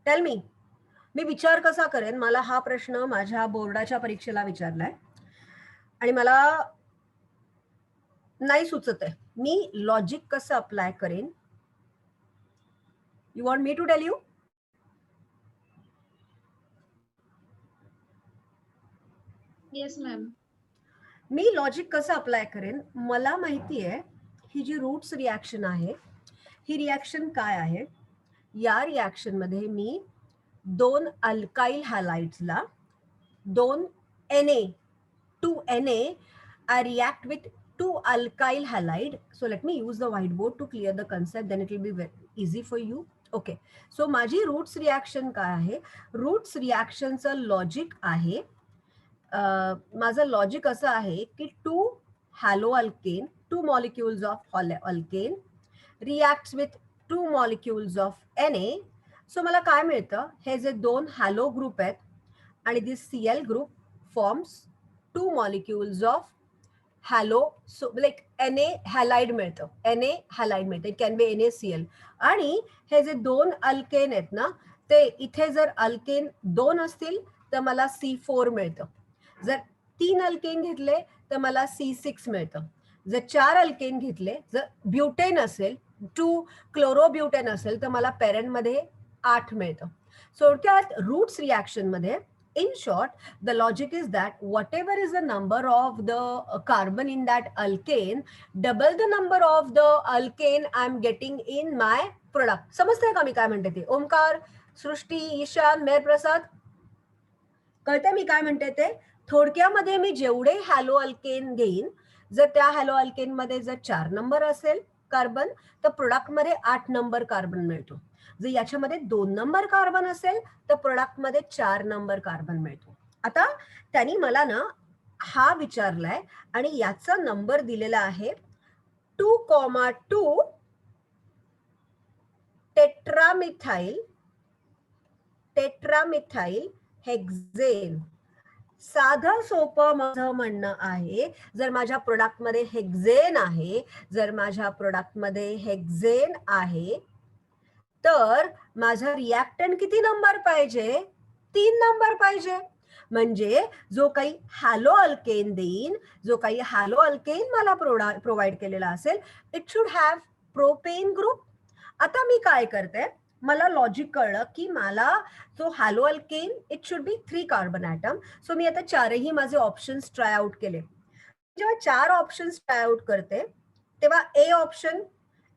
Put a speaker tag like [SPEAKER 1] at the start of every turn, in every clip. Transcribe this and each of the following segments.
[SPEAKER 1] Tell me, मी विचार कसा करेन? मला हा प्रश्न माझ्या बोर्डाच्या परीक्षेला विचारलाय आणि मला नाही सुचत आहे. मी लॉजिक कसं अप्लाय करेन? You want me to tell you?
[SPEAKER 2] Yes ma'am.
[SPEAKER 1] मी लॉजिक कसं अप्लाय करेन? मला माहिती आहे ही जी रूट्स रिॲक्शन आहे, ही रिॲक्शन काय आहे? या रिॲक्शन मध्ये मी 2 alkyl हॅलाइड्सला 2 Na, 2 Na, I react with 2 alkyl halide. So let me use the whiteboard to clear the concept, then it will be very easy for you. Okay, so माझी roots reaction काय आहे? Roots रिॲक्शनचं logic आहे, माझं logic असं आहे की 2 hello alkane, 2 molecules of alkane reacts with 2 molecules of Na. So मला काय मिळतं? हे जे 2 हॅलो ग्रुप आहेत आणि दिस Cl group forms 2 molecules of hello, so like Na halide मिळतं, Na हॅलाइड मिळतं. It can be NaCl. आणि हे जे 2 अल्केन आहेत ना, ते इथे जर अल्केन 2 असतील तर मला C4 मिळतं. जर 3 अल्केन घेतले तर मला C6 मिळतं. जर 4 अल्केन घेतले, जर ब्युटेन असेल, 2 क्लोरोब्युटेन असेल तर मला पेरेंटमध्ये 8 मिळतं. थोडक्यात रूट्स रिॲक्शन मध्ये, in short, the logic is that whatever is the number of the carbon in that alkane, double the number of the alkane I'm getting in my product. समजतंय का मी काय म्हणते ते? ओमकार, सृष्टी, ईशान, मेहर प्रसाद, कळतंय मी काय म्हणते ते? थोडक्यामध्ये मी जेवढे हॅलो अल्केन घेईन, जर त्या हॅलो अल्केन मध्ये जर 4 नंबर असेल कार्बन, तर प्रोडक्ट मध्ये 8 नंबर कार्बन मिळतो. जर याच्यामध्ये 2 नंबर कार्बन असेल तर प्रोडक्ट मध्ये 4 नंबर कार्बन मिळतो. आता त्यांनी मला ना हा विचारलाय आणि याचा नंबर दिलेला आहे 2,2 टेट्रामिथाइल हेक्झेन. साधं सोपं माझं म्हणणं आहे, जर माझ्या प्रोडक्टमध्ये हेक्झेन आहे, जर माझ्या प्रोडक्टमध्ये हेक्झेन आहे, तर माझा रिॲक्टंट किती नंबर पाहिजे? 3 नंबर पाहिजे. म्हणजे जो काही हॅलो अल्केन देईन, जो काही हॅलो अल्केन मला प्रोव्हाइड केलेला असेल, it should have propane group. आता मी काय करते? मला लॉजिक कळलं की मला जो hello alkane, it should be 3 carbon atom. So मी आता 4ही माझे ऑप्शन्स ट्राय आउट केले. जेव्हा 4 ऑप्शन्स ट्राय आउट करते, तेव्हा A option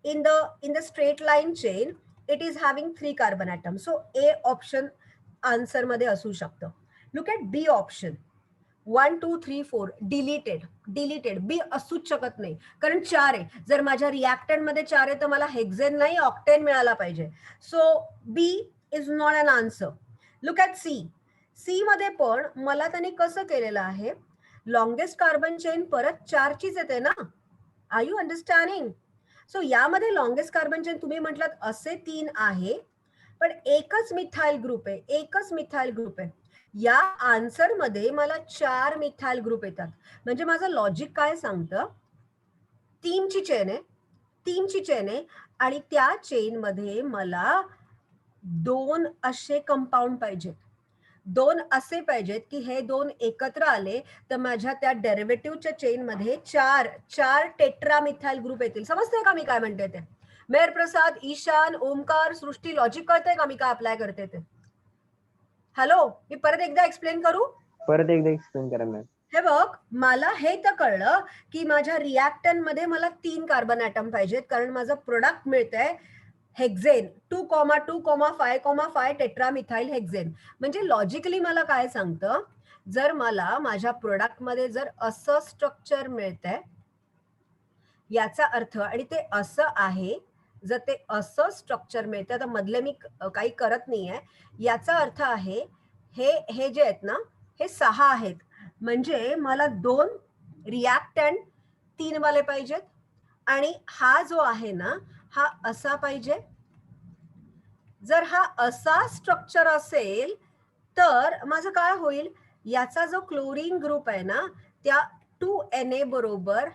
[SPEAKER 1] in the straight line chain, it is having 3 carbon atoms. So A option answer मध्ये असू शकतं. Look at B option. 1, 2, 3, 4 deleted. बी असूच शकत नाही, कारण 4 आहे. जर माझ्या रिॲक्टंट मध्ये 4 आहे तर मला हेक्झेन नाही, ऑक्टेन मिळाला पाहिजे. So B is not an answer. Look at C मध्ये पण मला त्यांनी कसं केलेलं आहे? लॉंगेस्ट कार्बन चेन परत 4 चीच येते ना. Are you understanding? सो यामध्ये लॉंगेस्ट कार्बन चेन तुम्ही म्हटलात असे 3 आहे, पण एकच मिथाइल ग्रुप आहे, एकच मिथाइल ग्रुप आहे. या आन्सर मध्ये मला 4 मिथाइल ग्रुप येतात. म्हणजे माझं लॉजिक काय सांगतं? 3 ची चेन आहे आणि त्या चेन मध्ये मला 2 असे कंपाऊंड पाहिजेत. 2 असे पाहिजेत की हे 2 एकत्र आले तर माझ्या त्या डेरिव्हेटिव्हच्या चेन मध्ये 4 टेट्रामिथाइल ग्रुप येतील. समजतंय का मी काय म्हणते ते? मेहर प्रसाद, ईशान, ओमकार, सृष्टी, लॉजिक कळतंय का मी काय अप्लाय करते ते? हॅलो, मी परत एकदा एक्सप्लेन करू?
[SPEAKER 3] परत एकदा एक्सप्लेन करा मॅम.
[SPEAKER 1] हे बघ, मला हे तर कळलं की माझ्या रिॲक्टंट मध्ये मला 3 कार्बन ॲटम पाहिजेत, कारण माझं प्रोडक्ट मिळतंय हेक्झेन 2,2,5,5 टेट्रामिथाइल हेक्झेन. म्हणजे लॉजिकली मला काय सांगतं? जर मला माझ्या प्रोडक्ट मध्ये जर असं स्ट्रक्चर मिळतंय, याचा अर्थ, आणि ते असं आहे, जर ते असं स्ट्रक्चर मिळतं तर मधले मी काही करत नाहीये, याचा अर्थ आहे हे जे आहेत ना, हे 6 आहेत. म्हणजे मला 2 रिॲक्टंट 3 वाले पाहिजेत आणि हा जो आहे ना, हा असा पाहिजे. जर हा असा स्ट्रक्चर असेल तर माझं काय होईल? याचा जो क्लोरीन ग्रुप आहे ना, त्या 2Na बरोबर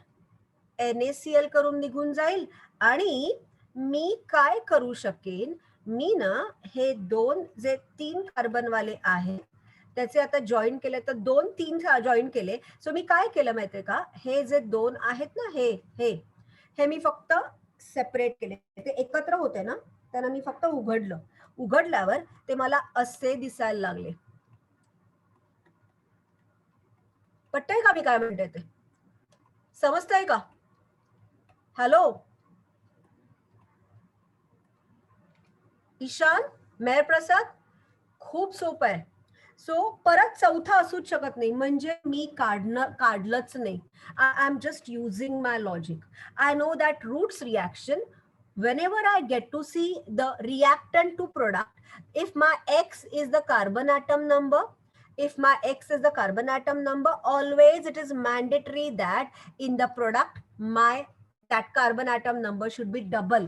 [SPEAKER 1] NaCl करून निघून जाईल आणि मी काय करू शकेन? मी ना हे दोन जे 3 कार्बनवाले आहेत त्याचे आता जॉईन केले तर 2-3 जॉईन केले. सो मी काय केलं माहितीये का, हे जे 2 आहेत ना हे मी फक्त सेपरेट केले. ते एकत्र होते ना, त्यांना मी फक्त उघडलं. उघडल्यावर ते मला असे दिसायला लागले. पटतंय का मी काय म्हणते ते? समजतंय का? हॅलो ईशान, मेहर प्रसाद, खूप सोपं आहे. सो परत चौथा असूच शकत नाही, म्हणजे मी काढलंच नाही. I am just using my logic. I know that roots reaction, whenever I get to see the reactant to product, if my X is the carbon atom number, always it is mandatory that in the product that carbon atom number should be double.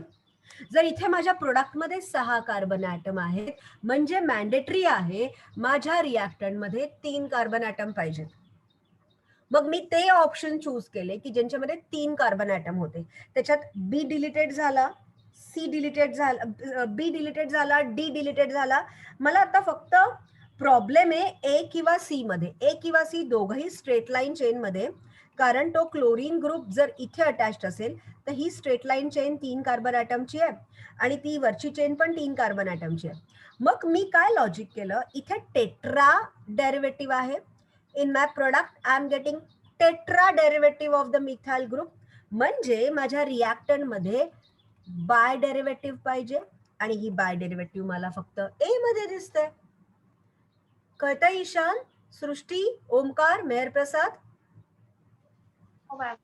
[SPEAKER 1] जर इथे माझ्या प्रोडक्टमध्ये 6 carbon item आहेत, म्हणजे mandatory आहे माझ्या reactant मध्ये 3 carbon item पाहिजेत. मग मी ते ऑप्शन चूज केले की ज्यांच्यामध्ये 3 कार्बन ॲटम होते. त्याच्यात बी डिलीटेड झाला, सी डिलीटेड झाला, बी डिलीटेड झाला, डी डिलीटेड झाला. मला आता फक्त प्रॉब्लेम आहे ए किंवा सी मध्ये. ए किंवा सी दोघंही स्ट्रेट लाईन चेन मध्ये, कारण तो क्लोरीन ग्रुप जर इथे अटॅच्ड असेल तर ही स्ट्रेट लाईन चेन 3 कार्बन ॲटमची आहे आणि ती वरची चेन पण 3 कार्बन ॲटमची आहे. मग मी काय लॉजिक केलं, इथे टेट्रा डेरिव्हेटिव्ह आहे. In my product I am getting tetra derivative of the methyl group, म्हणजे माझ्या रिॲक्टंट मध्ये बाय डेरिव्हेटिव्ह पाहिजे आणि ही बाय डेरिव्हेटिव्ह मला फक्त ए मध्ये दिसते. कळतंय ईशान, सृष्टी, ओमकार, मेहर प्रसाद?
[SPEAKER 2] हो मॅम.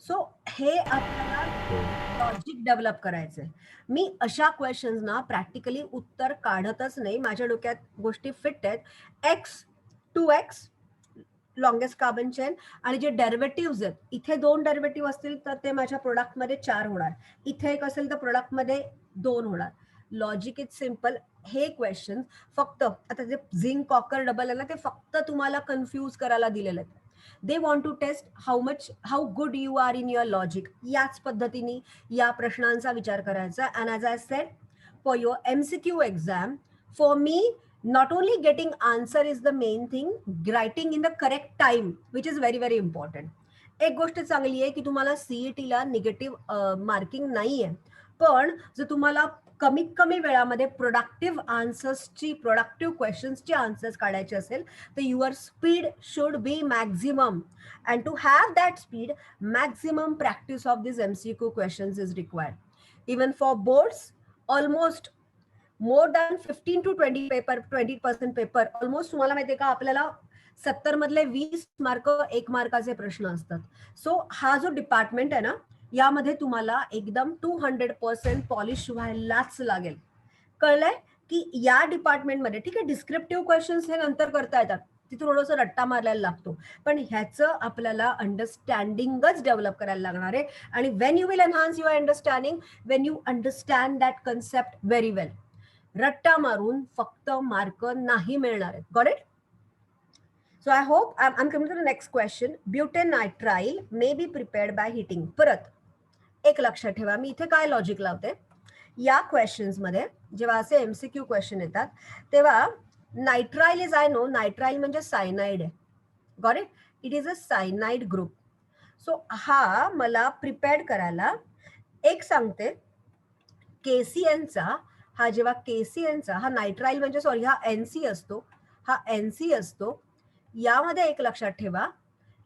[SPEAKER 1] सो हे आपल्याला लॉजिक डेव्हलप करायचंय. मी अशा क्वेश्चन्स ना प्रॅक्टिकली उत्तर काढतच नाही, माझ्या डोक्यात गोष्टी फिट आहेत. X 2x longest carbon chain आणि जे डेरिव्हेटिव्ह आहेत, इथे 2 डेरिव्हेटिव्ह असतील तर ते माझ्या प्रोडक्टमध्ये 4 होणार, इथे एक असेल तर प्रोडक्टमध्ये 2 होणार. Logic is simple. हे क्वेश्चन फक्त आता जे झिंक कॉकर डबल आहे ना, ते फक्त तुम्हाला कन्फ्यूज करायला दिलेले आहेत. They want to test how good you are in your logic. याच पद्धतीने या प्रश्नांचा विचार करायचा. And as I said, for your MCQ exam, for me not only getting answer is the main thing, writing in the correct time, which is very very important. एक गोष्ट चांगली आहे की तुम्हाला सीईटी ला निगेटिव्ह मार्किंग नाहीये, पण जर तुम्हाला कमीत कमी वेळामध्ये प्रोडक्टिव्ह आन्सर्सची, प्रोडक्टिव्ह क्वेश्चन्सची आन्सर्स काढायचे असेल तर your speed should be maximum, and to have that speed maximum practice of this MCQ questions is required. Even for boards almost more than 15 to 20% paper almost, तुम्हाला माहितीये का, आपल्याला 70 मधले 20 मार्क 1 मार्काचे प्रश्न असतात. सो हा जो डिपार्टमेंट आहे ना, यामध्ये तुम्हाला एकदम 200% पॉलिश व्हायलाच लागेल. कळलंय की या डिपार्टमेंटमध्ये, ठीक आहे, डिस्क्रिप्टिव्ह क्वेश्चन्स हे नंतर करता येतात, तिथे थोडंसं रट्टा मारायला लागतो, पण ह्याचं आपल्याला अंडरस्टँडिंगच डेव्हलप करायला लागणार आहे. आणि when you will enhance your understanding, when you understand that concept very well. रट्टा मारून फक्त मार्क नाही मिळणार आहेत. Got it? So I hope I am coming to the next question. Butanenitrile may be prepared by heating. परत एक लक्षात ठेवा, मी इथे काय लॉजिक लावते. या क्वेश्चन्स मध्ये जेव्हा असे MCQ क्वेश्चन येतात तेव्हा nitrile is, I know, nitrile म्हणजे सायनाइड आहे. Got it? It is a cyanide group. So हा मला प्रिपेअर्ड करायला एक सांगते, KCNचा हा, जेव्हा KCNचा हा नायट्राइल म्हणजे, सॉरी, हा NC असतो, हा NC असतो. यामध्ये एक लक्षात ठेवा,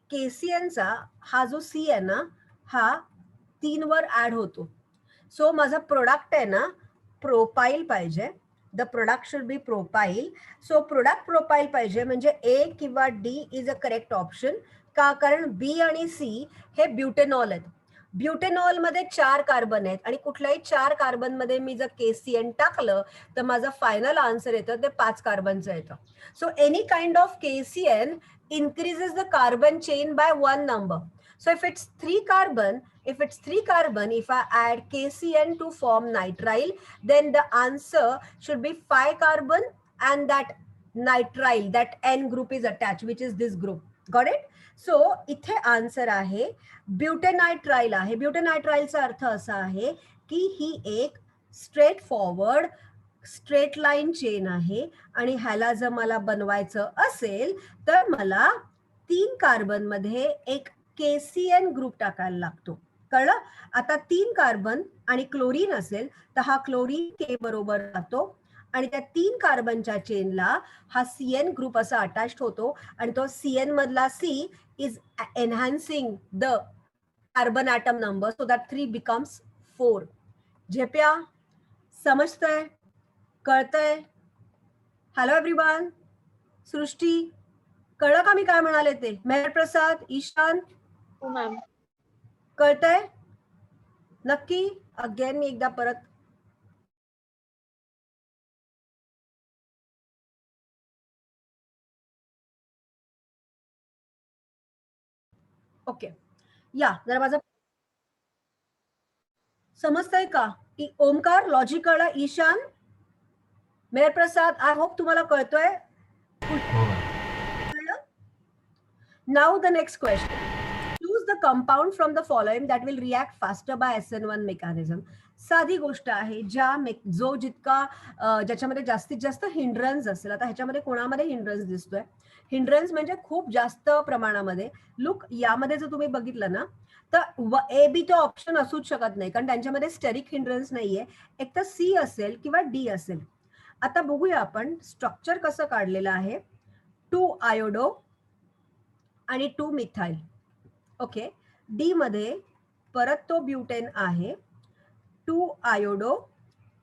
[SPEAKER 1] KCNचा हा जो C आहे ना, हा 3 वर ऍड होतो. सो माझा प्रोडक्ट आहे ना, प्रोपाईल पाहिजे. The product should be profile. So product profile पाहिजे, म्हणजे A किंवा D is a correct option. का? कारण B आणि C हे ब्युटेनॉल आहेत. ब्युटेनॉल मध्ये 4 कार्बन आहेत आणि कुठल्याही 4 कार्बन मध्ये मी जर KCN टाकलं तर माझं फायनल आन्सर येतं ते 5 कार्बनचं येतं. So any kind of KCN increases the carbon chain by 1 number. So if it's 3 carbon, if I add KCN to form nitrile, then the answer should be 5 carbon and that nitrile, that N group is attached, which is this group. Got it? So इथे answer आहे ब्युटेनायट्राइल आहे. ब्युटेनायट्राइलचा अर्थ असा आहे की ही एक straight forward straight line chain आहे आणि ह्याला जर मला बनवायचं असेल तर मला 3 कार्बन मध्ये एक KCN ग्रुप टाकायला लागतो. कळलं? आता 3 कार्बन आणि क्लोरीन असेल तर हा क्लोरीन K बरोबर जातो आणि त्या 3 कार्बनच्या चेनला हा CN ग्रुप असा अटॅच होतो आणि तो CN मधला C is enhancing the carbon atom number so that 3 becomes 4. झेप्या समजतंय? कळतंय? Hello everyone. सृष्टी कळलं का मी काय म्हणाले ते? मेहर प्रसाद, ईशान
[SPEAKER 2] हो मॅम.
[SPEAKER 1] कळतंय? नक्की? अगेन मी एकदा परत ओके या जरा माझं समजतंय का? ओमकार लॉजिक कळलं? ईशान, मेहर प्रसाद, आय होप तुम्हाला कळतोय. Now the next question. Choose the compound from the following that will react faster by SN1 mechanism. साधी गोष्ट आहे जो जितका ज्याच्यामध्ये जास्तीत जास्त हिंड्रन्स असेल. आता ह्याच्यामध्ये कोणामध्ये हिंड्रन्स दिसतोय? हिंड्रन्स म्हणजे खूप जास्त प्रमाणामध्ये. लुक यामध्ये जर तुम्ही बघितलं ना तर ए बी तो ऑप्शन असूच शकत नाही कारण त्यांच्यामध्ये स्टेरिक हिंड्रन्स नाहीये. एक तर सी असेल किंवा डी असेल. आता बघूया आपण स्ट्रक्चर कसं काढलेलं आहे. 2 आयोडो आणि 2 मिथाइल. ओके. डी मध्ये परत तो ब्युटेन आहे. 2 आयोडो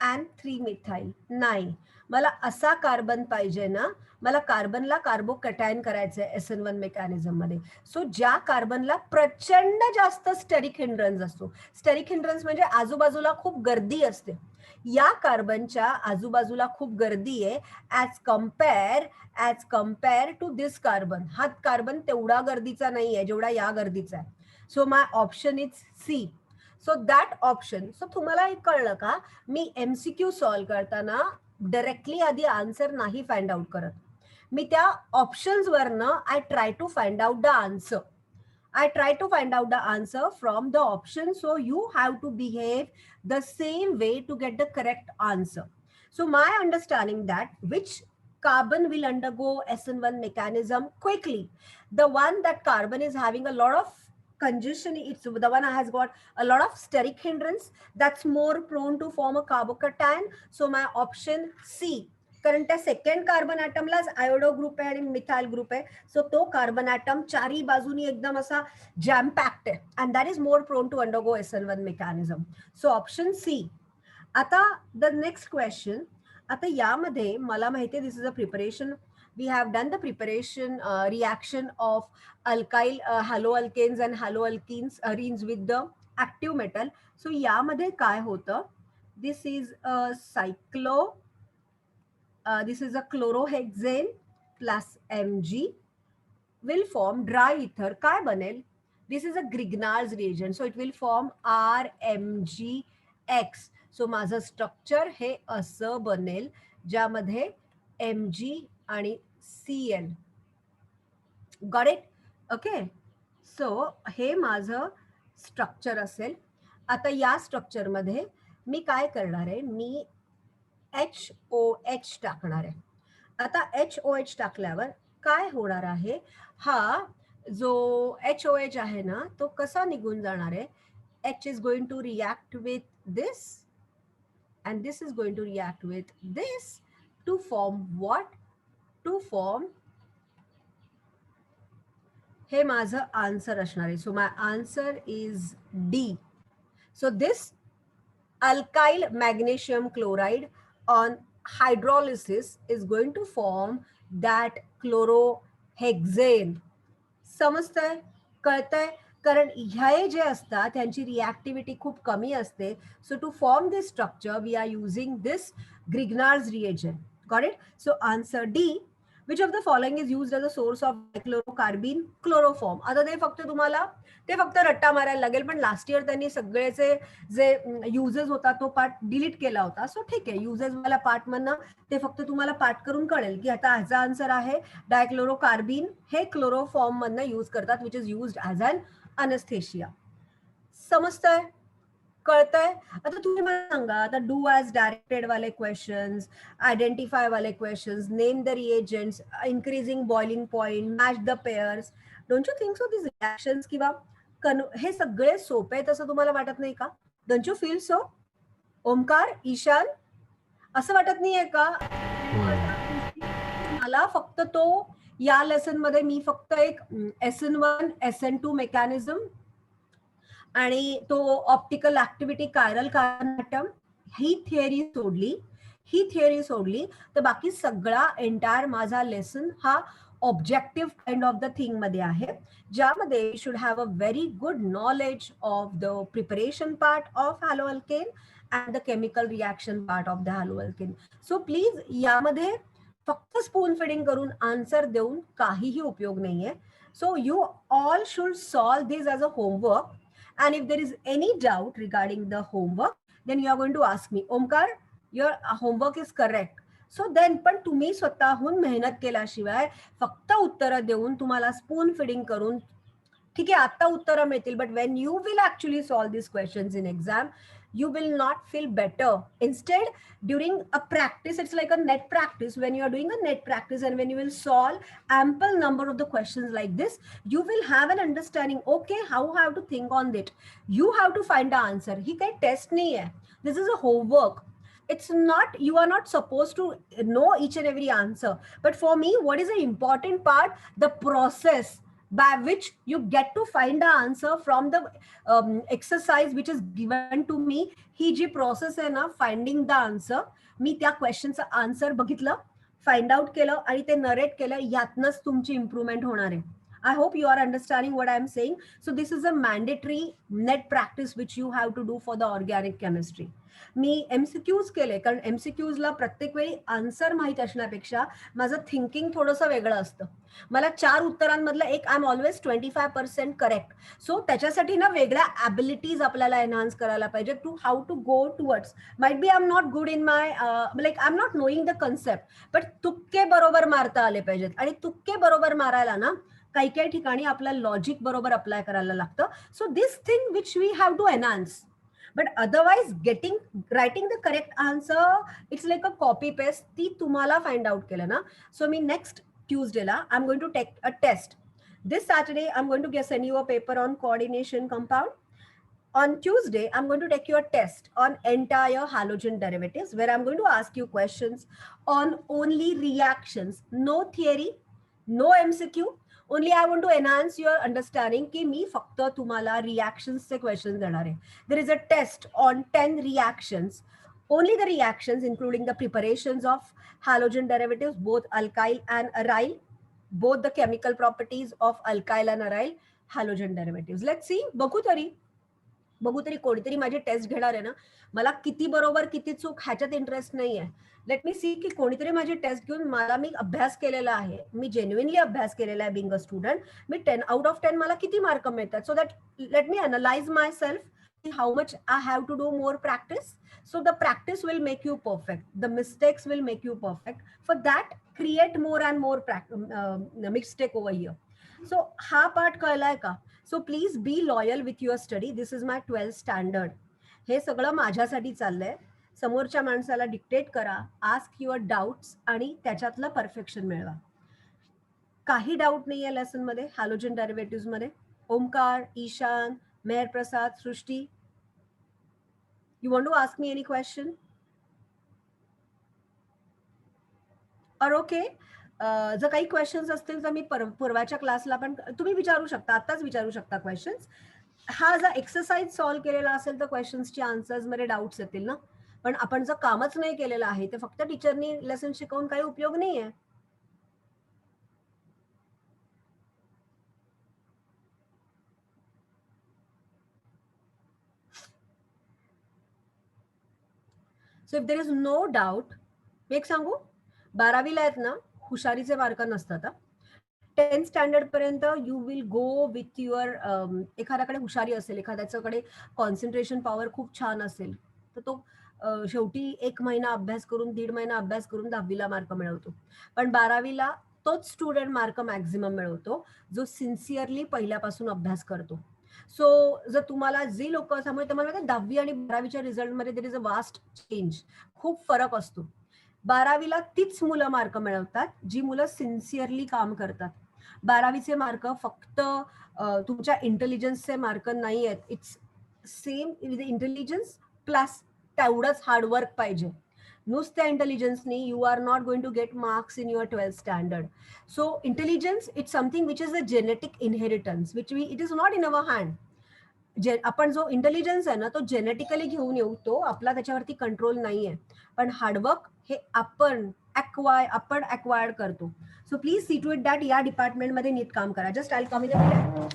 [SPEAKER 1] अँड 3 मिथाइल. नाही, मला असा कार्बन पाहिजे ना. मला कार्बनला कार्बोकॅटायन करायचंय SN1 मेकॅनिझम मध्ये. सो ज्या कार्बनला प्रचंड जास्त स्टेरिक हिंड्रन्स असतो. स्टेरिक हिंड्रन्स म्हणजे आजूबाजूला खूप गर्दी असते. या कार्बनच्या आजूबाजूला खूप गर्दी आहे as compare to this carbon. हा कार्बन तेवढा गर्दीचा नाही आहे जेवढा या गर्दीचा आहे. So my option is C. So that option. So तुम्हाला हे कळलं का? मी MCQ सॉल्व्ह करताना डायरेक्टली आधी आन्सर नाही फाइंड आउट करत. मी त्या ऑप्शन्स वरनं I try to find out the answer. I try to find out the answer from the option. So you have to behave the same way to get the correct answer. So my understanding that which carbon will undergo SN1 mechanism quickly. The one that carbon is having a lot of congestion. It's the one has got a lot of steric hindrance. That's more prone to form a carbocation. So my option C. कारण त्या second carbon ॲटमलाच iodo group आहे आणि methyl group आहे. So तो carbon atom चारही बाजूनी एकदम असा जॅम पॅक्ड आहे and that is more prone to undergo SN1 mechanism. So option C. आता द नेक्स्ट क्वेश्चन. आता यामध्ये मला माहिती आहे this is a preparation. We have done the preparation reaction of alkyl halo alkenes and halo alkynes arrange with the active metal. So यामध्ये काय होतं? This is a cyclo. This is a chlorohexane plus Mg will form dry ether. काय बनेल? This is a Grignard's reagent. So it will form RMgX. So माझं structure हे असं बनेल ज्यामध्ये Mg आणि Cl. Got it? Okay. So हे माझं स्ट्रक्चर असेल. आता या स्ट्रक्चर मध्ये मी काय करणार आहे? मी HOH टाकणार आहे. आता HOH टाकल्यावर काय होणार आहे? हा जो HOH आहे ना तो कसा निघून जाणार आहे? H is going to react with this and this is going to react with this to form what? To form हे माझं आन्सर असणार आहे. So my answer is D. So this alkyl magnesium chloride on hydrolysis is going to form that chlorohexane. समजतंय? कळतंय? कारण ह्या जे असतात त्यांची रिॲक्टिव्हिटी खूप कमी असते. So to form this structure we are using this Grignard's reagent. Got it? So answer D. Which of the following is used as a source of dichlorocarbene chloroform? आता ते फक्त रट्टा मारायला लागेल पण लास्ट इयर त्यांनी सगळेचे जे युजेस होता तो पार्ट डिलीट केला होता. सो ठीक आहे, युजेस वाला पार्ट मधनं ते फक्त तुम्हाला पाठ करून कळेल की आता ह्याचा आन्सर आहे डायक्लोरोकार्बीन. हे क्लोरोफॉर्म मधनं यूज करतात which is used as an anaesthesia. समजतंय? कळतंय? आता तुम्ही मला सांगा, आता डू ॲज डायरेक्टेड वाले क्वेश्चन्स, आयडेंटिफाय वाले questions, name the reagents, increasing boiling point, match the pairs, don't you think so this reactions किंवा हे सगळे सोपे आहेत असं तुम्हाला वाटत नाही का? Don't you feel so? Omkar, Ishaan, असं वाटत नाहीये का? मला फक्त तो या लेसन मध्ये मी फक्त एक SN1 SN2 मेकॅनिझम आणि तो ऑप्टिकल ऍक्टिव्हिटी कायरल कार्नाटम ही थिअरी सोडली तर बाकी सगळा एंटायर माझा लेसन हा objective kind of the thing मध्ये आहे, ज्यामध्ये should have a very good knowledge of the preparation part of hello alkane and the chemical reaction part of the hello alkane. So please यामध्ये फक्त spoon feeding करून answer देऊन काहीही उपयोग नाहीये. So you all should solve this as a homework. And if there is any doubt regarding the homework, then you are going to ask me, Omkar, your homework is correct. So then, पण तुम्ही स्वतःहून मेहनत केल्याशिवाय फक्त उत्तरं देऊन तुम्हाला spoon feeding करून ठीक आहे आता उत्तरं मिळतील, but when you will actually solve these questions in exam, you will not feel better. Instead, during a practice, it's like a net practice. When you are doing a net practice and when you will solve ample number of the questions like this, you will have an understanding, okay, how I have to think on it. You have to find the answer. ही काही taste नाही आहे. This is a homework. It's not, you are not supposed to know each and every answer. But for me, what is the important part? The process by which you get to find the answer from the exercise which is given to me. ही जी process आहे ना, finding the answer, मी त्या क्वेश्चनचं answer बघितलं, find out केलं आणि ते नरेट केलं, यातनंच तुमची इम्प्रूव्हमेंट होणार आहे. I hope you are understanding what I am saying. So this is a mandatory net practice which you have to do for the organic chemistry. Me MCQs केले, कारण MCQs ला प्रत्येक वेळी आन्सर माहित असण्यापेक्षा माझं थिंकिंग थोडंसं वेगळं असतं. मला 4 उत्तरांमधलं एक I am always 25% correct. So त्याच्यासाठी ना वेगळ्या ॲबिलिटीज आपल्याला एनहान्स करायला पाहिजे to how to go towards. Might be I am not good in my like I am not knowing the concept, but तुक्के बरोबर मारता आले पाहिजेत. आणि तुक्के बरोबर मारायला ना काही काही ठिकाणी आपल्या लॉजिक बरोबर अप्लाय करायला लागतं. So this thing which we have to enhance. But otherwise, writing the correct answer, it's like a copy paste. ती तुम्हाला फाइंड आउट केलं ना. सो मी नेक्स्ट ट्यूजडेला I'm going to take a test. This Saturday, I'm going to send you a paper on coordination compound. On Tuesday, I'm going to take you a test on entire halogen derivatives, where I'm going to ask you questions on only reactions, no theory, no MCQ. Only I want to enhance your understanding की मी फक्त तुम्हाला reactions चे questions देणार आहे. There is a test on 10 reactions. Only the reactions, including the preparations of halogen derivatives, both alkyl and aryl, both the chemical properties of alkyl and aryl halogen derivatives. Let's see. बघू तरी कोणीतरी माझी taste घेणार आहे ना. मला किती बरोबर किती चूक ह्याच्यात इंटरेस्ट नाही आहे. लेट मी सी की कोणीतरी माझी टेस्ट घेऊन मी अभ्यास केलेला आहे, मी जेन्युइनली अभ्यास केलेला आहे बिंग अ स्टुडंट, मी 10 आउट ऑफ 10 मला किती मार्क मिळतात. So that let me analyse my self how much I have to do more practice. So the practice will make you perfect, the mistakes will make you perfect. For that create more and more mistake over here. So हा part कळलाय का? So please be loyal with your study. This is my 12th standard. हे सगळं माझ्यासाठी चाललंय. समोरच्या माणसाला dictate करा, आस्क युअर डाऊट्स आणि त्याच्यातलं परफेक्शन मिळवा. काही डाऊट नाहीये लेसन मध्ये, हॅलोजन डेरिव्हेटिव्ह मध्ये. Omkar, Ishan, Mehar Prasad, Srushti, you want to ask me any question or okay? जर काही क्वेश्चन्स असतील तर मी पूर्वाच्या क्लासला पण तुम्ही विचारू शकता, आताच विचारू शकता क्वेश्चन्स. हा जर एक्सरसाइज सॉल्व्ह केलेला असेल तर क्वेश्चन्सचे आन्सर्स मध्ये डाऊट्स येतील ना. पण आपण जर कामच नाही केलेलं आहे तर फक्त टीचरनी लेसन शिकवून काही उपयोग नाहीये. So if there is no doubt, मी एक सांगू, 12वीला आहेत ना हुशारीचे मार्क नसतात. 10th स्टँडर्ड पर्यंत you will go with your, एखाद्याकडे हुशारी असेल, एखाद्याच्याकडे कॉन्सन्ट्रेशन पॉवर खूप छान असेल तर तो शेवटी 1 महिना अभ्यास करून 1.5 महिना अभ्यास करून 10वीला मार्क मिळवतो. पण 12वीला तोच स्टुडंट मार्क मॅक्झिमम मिळवतो जो सिन्सिअरली पहिल्यापासून अभ्यास करतो. सो जर तुम्हाला जे लोक त्यामुळे तुम्हाला 10वी आणि 12वीच्या रिझल्टमध्ये there is a vast change, खूप फरक असतो. 12वीला तीच मुलं मार्क मिळवतात जी मुलं सिन्सिअरली काम करतात. 12वीचे मार्क फक्त तुमच्या इंटेलिजन्सचे मार्क नाही आहेत. It's same with intelligence plus तेवढंच हार्डवर्क पाहिजे. नुसत्या इंटेलिजन्सनी you are not going to get marks in your 12th standard. So intelligence it's something which is a genetic inheritance which it is not in our hand. आपण जो intelligence आहे ना तो genetically घेऊन येऊ, तो आपला त्याच्यावरती कंट्रोल नाहीये. पण हार्डवर्क हे आपण अक्वायर्ड करतो. So please see to it that या डिपार्टमेंटमध्ये नीट काम करा. Just I come in.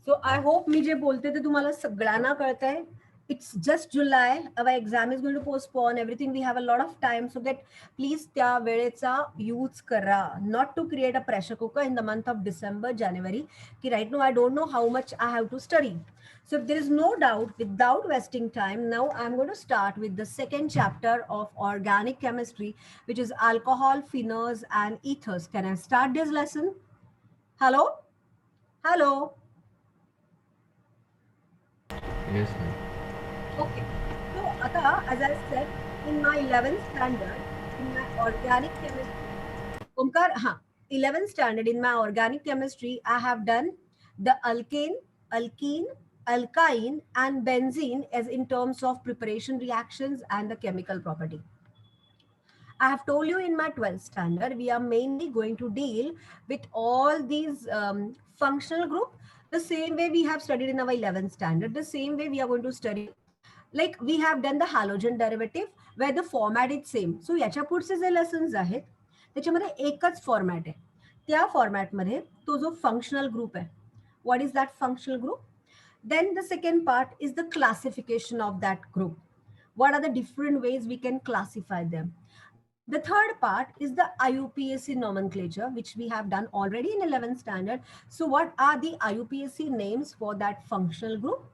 [SPEAKER 1] So I hope मी जे बोलते ते तुम्हाला सगळ्यांना कळतंय. It's just July. Our exam is going to postpone everything. We have a lot of time. So get please त्या वेळेचा use करा. Not to create a pressure cooker in the month of December, January. कि right now I don't know how much I have to study. So if there is no doubt, without wasting time, now I'm going to start with the second chapter of organic chemistry, which is alcohol, phenols, and ethers. Can I start this lesson? Hello? Hello?
[SPEAKER 4] Yes, ma'am.
[SPEAKER 1] Okay. So, Ata, as I said, in my 11th standard, in my organic chemistry, Omkar, 11th standard, in my organic chemistry, I have done the alkane, alkene, alkyne, and benzene as in terms of preparation reactions and the chemical property. I have told you in my 12th standard, we are mainly going to deal with all these functional group, the same way we have studied in our 11th standard, the same way we are going to study. Like we have done the halogen derivative where the format is same. So याच्या पुढचे जे lessons आहेत त्याच्यामध्ये एकच format आहे. त्या फॉर्मॅटमध्ये तो जो फंक्शनल ग्रुप आहे, what is that functional group? Then the second part is the classification of that group. What are the different ways we can classify them? The third part is the IUPAC nomenclature, which we have done already in 11th standard. So what are the IUPAC names for that functional group?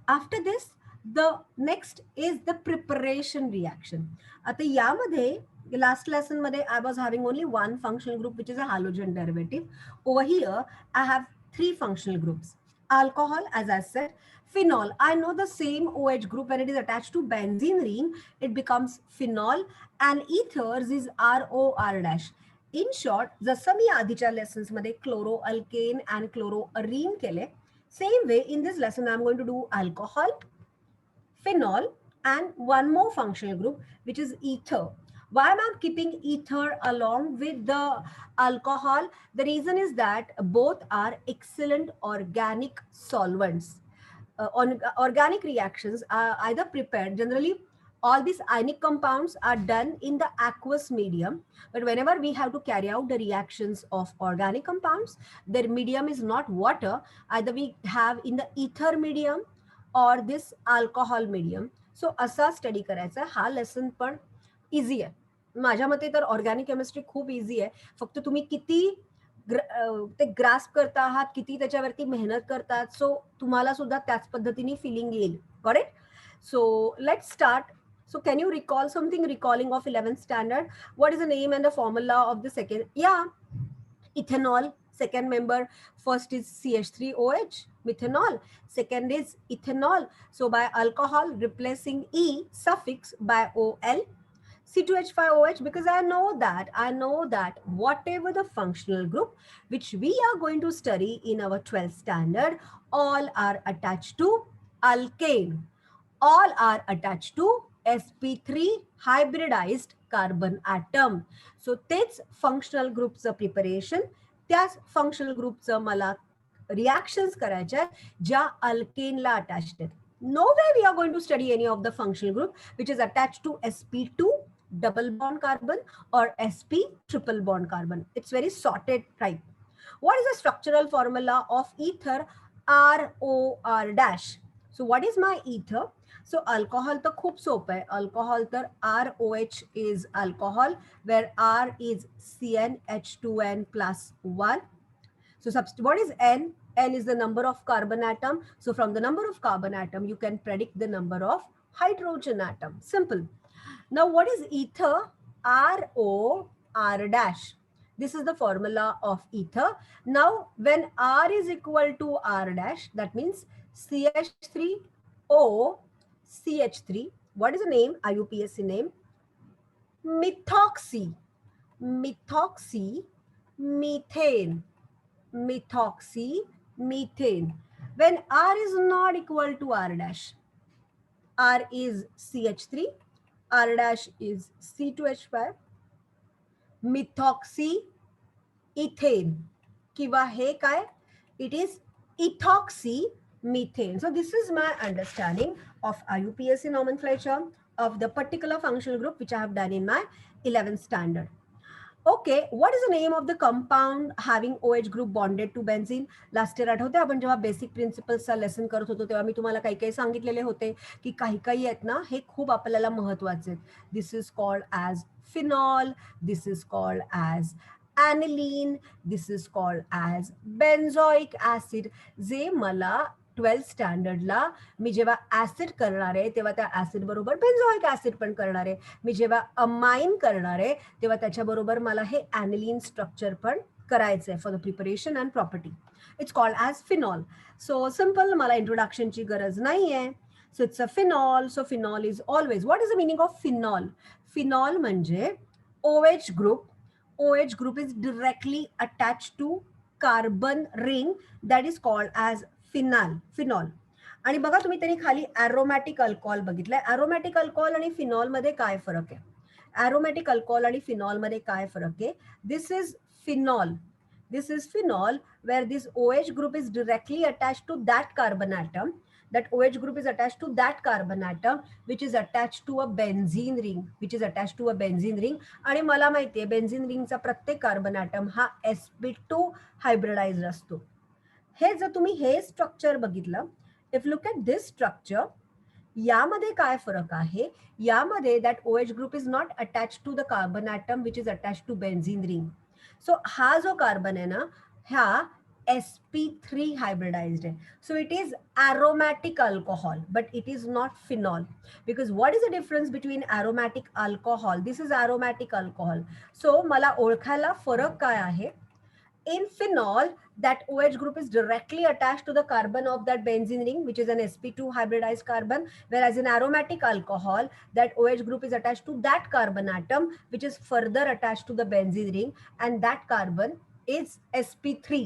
[SPEAKER 1] After this, the next is the preparation reaction. At the yamadhe, the last lesson madhe, I was having only one functional group, which is a halogen derivative. Over here, I have three functional groups. Alcohol, as I said, phenol. I know the same OH group when it is attached to benzene ring, it becomes phenol, and ethers is ROR dash. In short, जसं मी आधीच्या lessons मध्ये chloroalkane and chloroarene केले, same way in this lesson I'm going to do alcohol, phenol, and one more functional group, which is ether. Why am I keeping ether along with the alcohol? The reason is that both are excellent organic solvents. Organic reactions are either prepared, generally all these ionic compounds are done in the aqueous medium, but whenever we have to carry out the reactions of organic compounds, their medium is not water, either we have in the ether medium or this alcohol medium. So असा study करायचा. हा lesson पण easy आहे. माझ्या मते तर organic chemistry खूप easy आहे. फक्त तुम्ही किती ते ग्रास्प करता आहात, किती त्याच्यावरती मेहनत करतात, सो तुम्हाला सुद्धा त्याच पद्धतीने फिलिंग येईल. Got it? So let's start. So can you recall something recalling of 11th standard? What is the name and the formula of the second? Yeah, ethanol, second member. First is CH3OH, methanol. Second is ethanol. So by alcohol, replacing E suffix by OL. C2H5OH, because I know that whatever the functional group which we are going to study in our 12th standard, all are attached to alkane. All are attached to sp3 hybridized carbon atom. So तेच functional groupचं preparation, त्याच functional groupचं मला reactions करायच्या ज्या alkane ला attached आहेत. No way we are going to study any of the functional group which is attached to sp2 double bond carbon or sp triple bond carbon. It's very sorted type. What is the structural formula of ether? ROR dash. So what is my ether? So alcohol तर खूप सोपं आहे. Alcohol तर ROH is alcohol where R is CnH2n plus 1. So what is N? N is the number of carbon atom. So from the number of carbon atom, you can predict the number of hydrogen atom. Simple. Now what is ether? RO R dash. This is the formula of ether. Now when R is equal to R dash, that means CH3O CH3. What is the name? IUPAC name? Methoxy. Methoxy methane. Methoxy methane. When R is not equal to R dash, R is CH3, R dash is C2H5, methoxy ethane किंवा हे काय, it is ethoxy methane. So this is my understanding of IUPAC nomenclature of the particular functional group which I have done in my 11th standard. Okay, what is the name of the compound having OH group bonded to benzene? Last year आठवते आपण जेव्हा basic प्रिन्सिपल्सचा lesson करत होतो तेव्हा मी तुम्हाला काही काही सांगितलेले होते की काही काही आहेत ना हे खूप आपल्याला महत्वाचे आहेत. This is called as phenol, this is called as aniline, this is called as benzoic acid, जे मला 12th स्टँडर्डला मी जेव्हा ऍसिड करणार आहे तेव्हा त्या ऍसिड बरोबर बेन्झोइक ऍसिड पण करणार आहे. मी जेव्हा अमाइन करणार आहे तेव्हा त्याच्याबरोबर मला हे ॲनिलीन स्ट्रक्चर पण करायचं आहे for the preparation and property. It's called as phenol. So simple, मला इंट्रोडक्शनची गरज नाही आहे. So it's a phenol. So phenol is always. What is the meaning of phenol? Phenol म्हणजे OH group. OH group is directly attached to carbon ring that is called as phenol. आणि बघा तुम्ही त्यांनी खाली ॲरोमॅटिक अल्कोहॉल बघितलंय. Aromatic alcohol आणि phenol मध्ये काय फरक आहे? ॲरोमॅटिक अल्कोहॉल आणि फिनॉल मध्ये काय फरक आहे? This is phenol. This is phenol where this OH group is directly attached to that carbon atom. That OH group is attached to that carbon atom which is attached to a benzene ring. Which is attached to a benzene ring. आणि मला माहिती आहे benzene रिंगचा प्रत्येक carbon item हा sp2 hybridised असतो. हे जर तुम्ही हे स्ट्रक्चर बघितलं, if look at this structure, यामध्ये काय फरक आहे? यामध्ये that OH group is not attach to the carbon atom which is attach to benzene ring. So हा जो कार्बन आहे ना ह्या sp3 हायब्रिडाइज्ड आहे. So it is aromatic alcohol but it is not phenol. Because what is the difference between aromatic alcohol? This is aromatic alcohol. So मला ओळखायला फरक काय आहे? In phenol, that OH group is directly attached to the carbon of that benzene ring, which is an sp2 hybridized carbon, whereas in aromatic alcohol, that OH group is attached to that carbon atom, which is further attached to the benzene ring, and that carbon is sp3.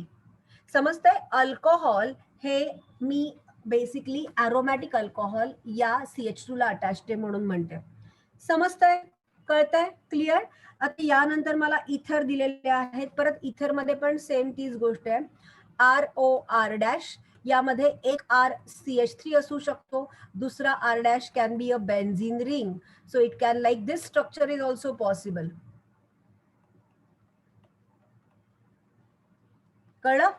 [SPEAKER 1] समजतंय? Alcohol हे मी basically aromatic alcohol या CH2 ला attached आहे म्हणून म्हणते. समजतंय? कळतंय? Clear? आता यानंतर मला इथर दिलेले आहेत. परत इथर मध्ये पण सेम तीच गोष्ट आहे. ROR डॅश, यामध्ये एक R CH3 असू शकतो, दुसरा R dash can be a benzene ring. So it can like this structure is also possible. कळलं?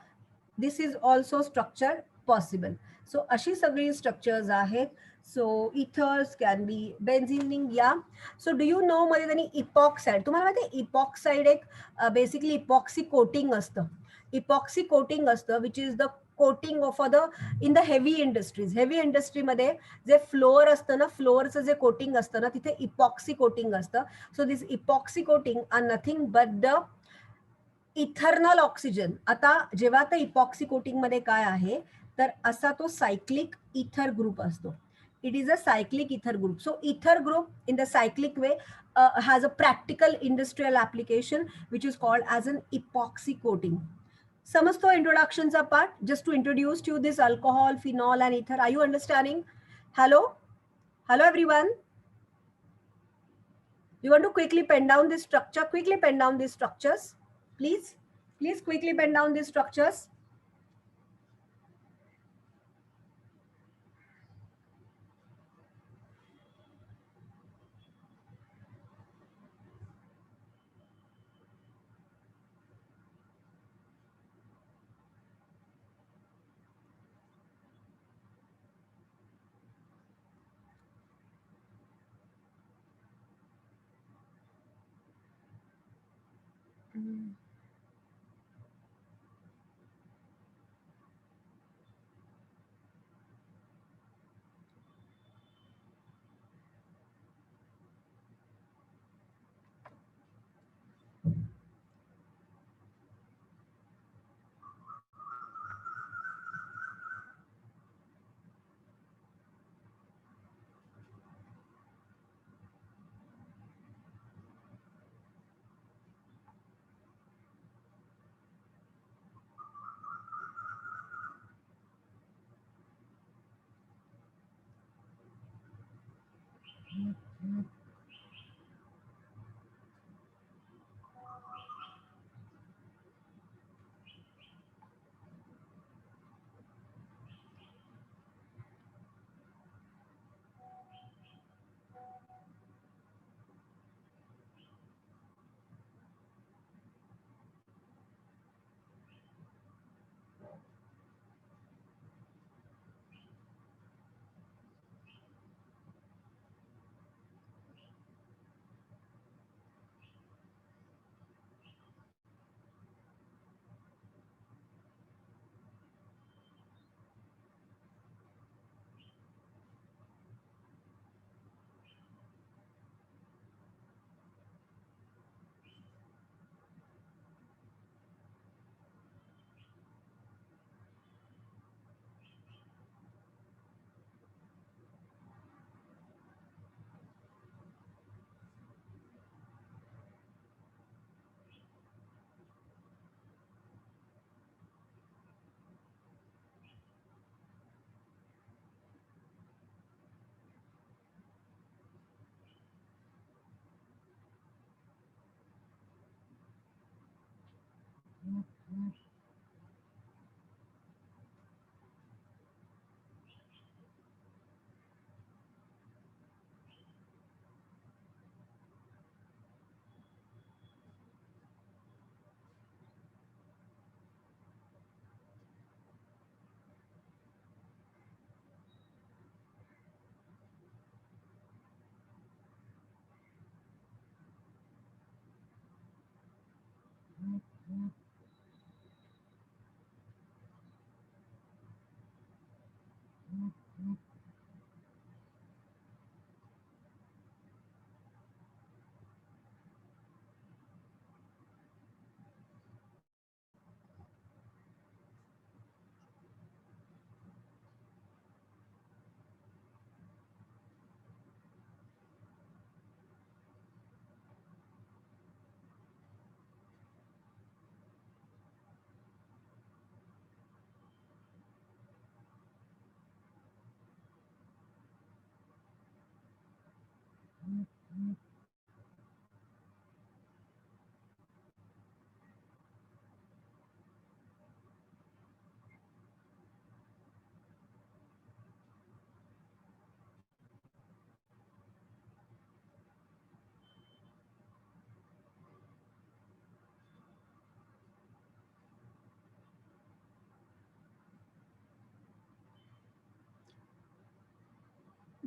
[SPEAKER 1] This is also structure possible. So अशी सगळी स्ट्रक्चर्स आहेत. So ethers can be benzene ring. या so do you know मध्ये त्यांनी epoxide, तुम्हाला माहिती आहे इपॉक्साइड एक बेसिकली इपॉक्सी कोटिंग असतं. इपॉक्सी कोटिंग असतं which is the coating of the in the heavy industries. Heavy इंडस्ट्रीमध्ये जे फ्लोअर असतं ना, फ्लोअरचं जे कोटिंग असतं ना तिथे इपॉक्सी कोटिंग असतं. So this epoxy coating are nothing but the ethereal oxygen. आता जेव्हा त्या इपॉक्सी कोटिंग मध्ये काय आहे तर असा तो सायक्लिक इथर ग्रुप असतो. इट इज अ सायक्लिक इथर ग्रुप. सो इथर group in the cyclic way has a practical industrial application which is called as an epoxy coating. समजतो इंट्रोडक्शनचा part? Just to introduce to this alcohol, phenol and ether. Are you understanding? Hello hello everyone. You want to quickly pen down this structure? Quickly pen down these structures. Please quickly pen down these structures.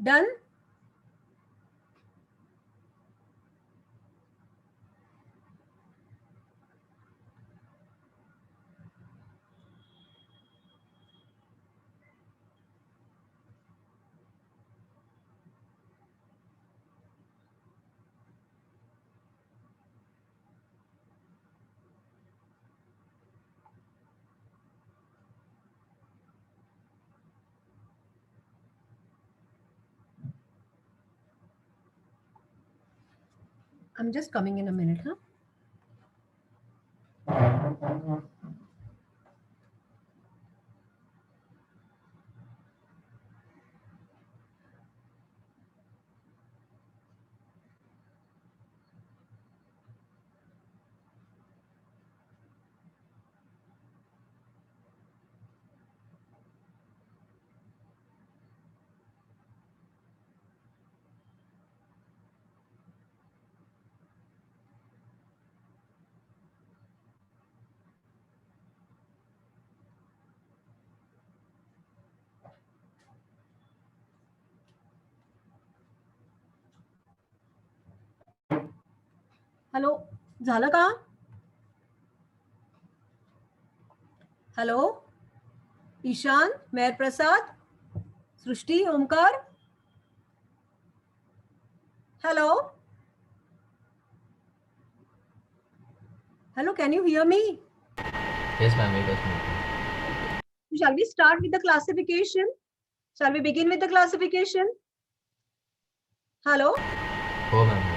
[SPEAKER 1] Done? I'm just coming in a minute, huh? Hello, झालं का? Hello, Ishaan, Mehar Prasad, Srushti, Omkar. Hello? Hello, can you hear me?
[SPEAKER 4] Yes, ma'am. It was me.
[SPEAKER 1] Shall we start with the classification? Shall we begin with the classification? Hello?
[SPEAKER 4] Oh, ma'am.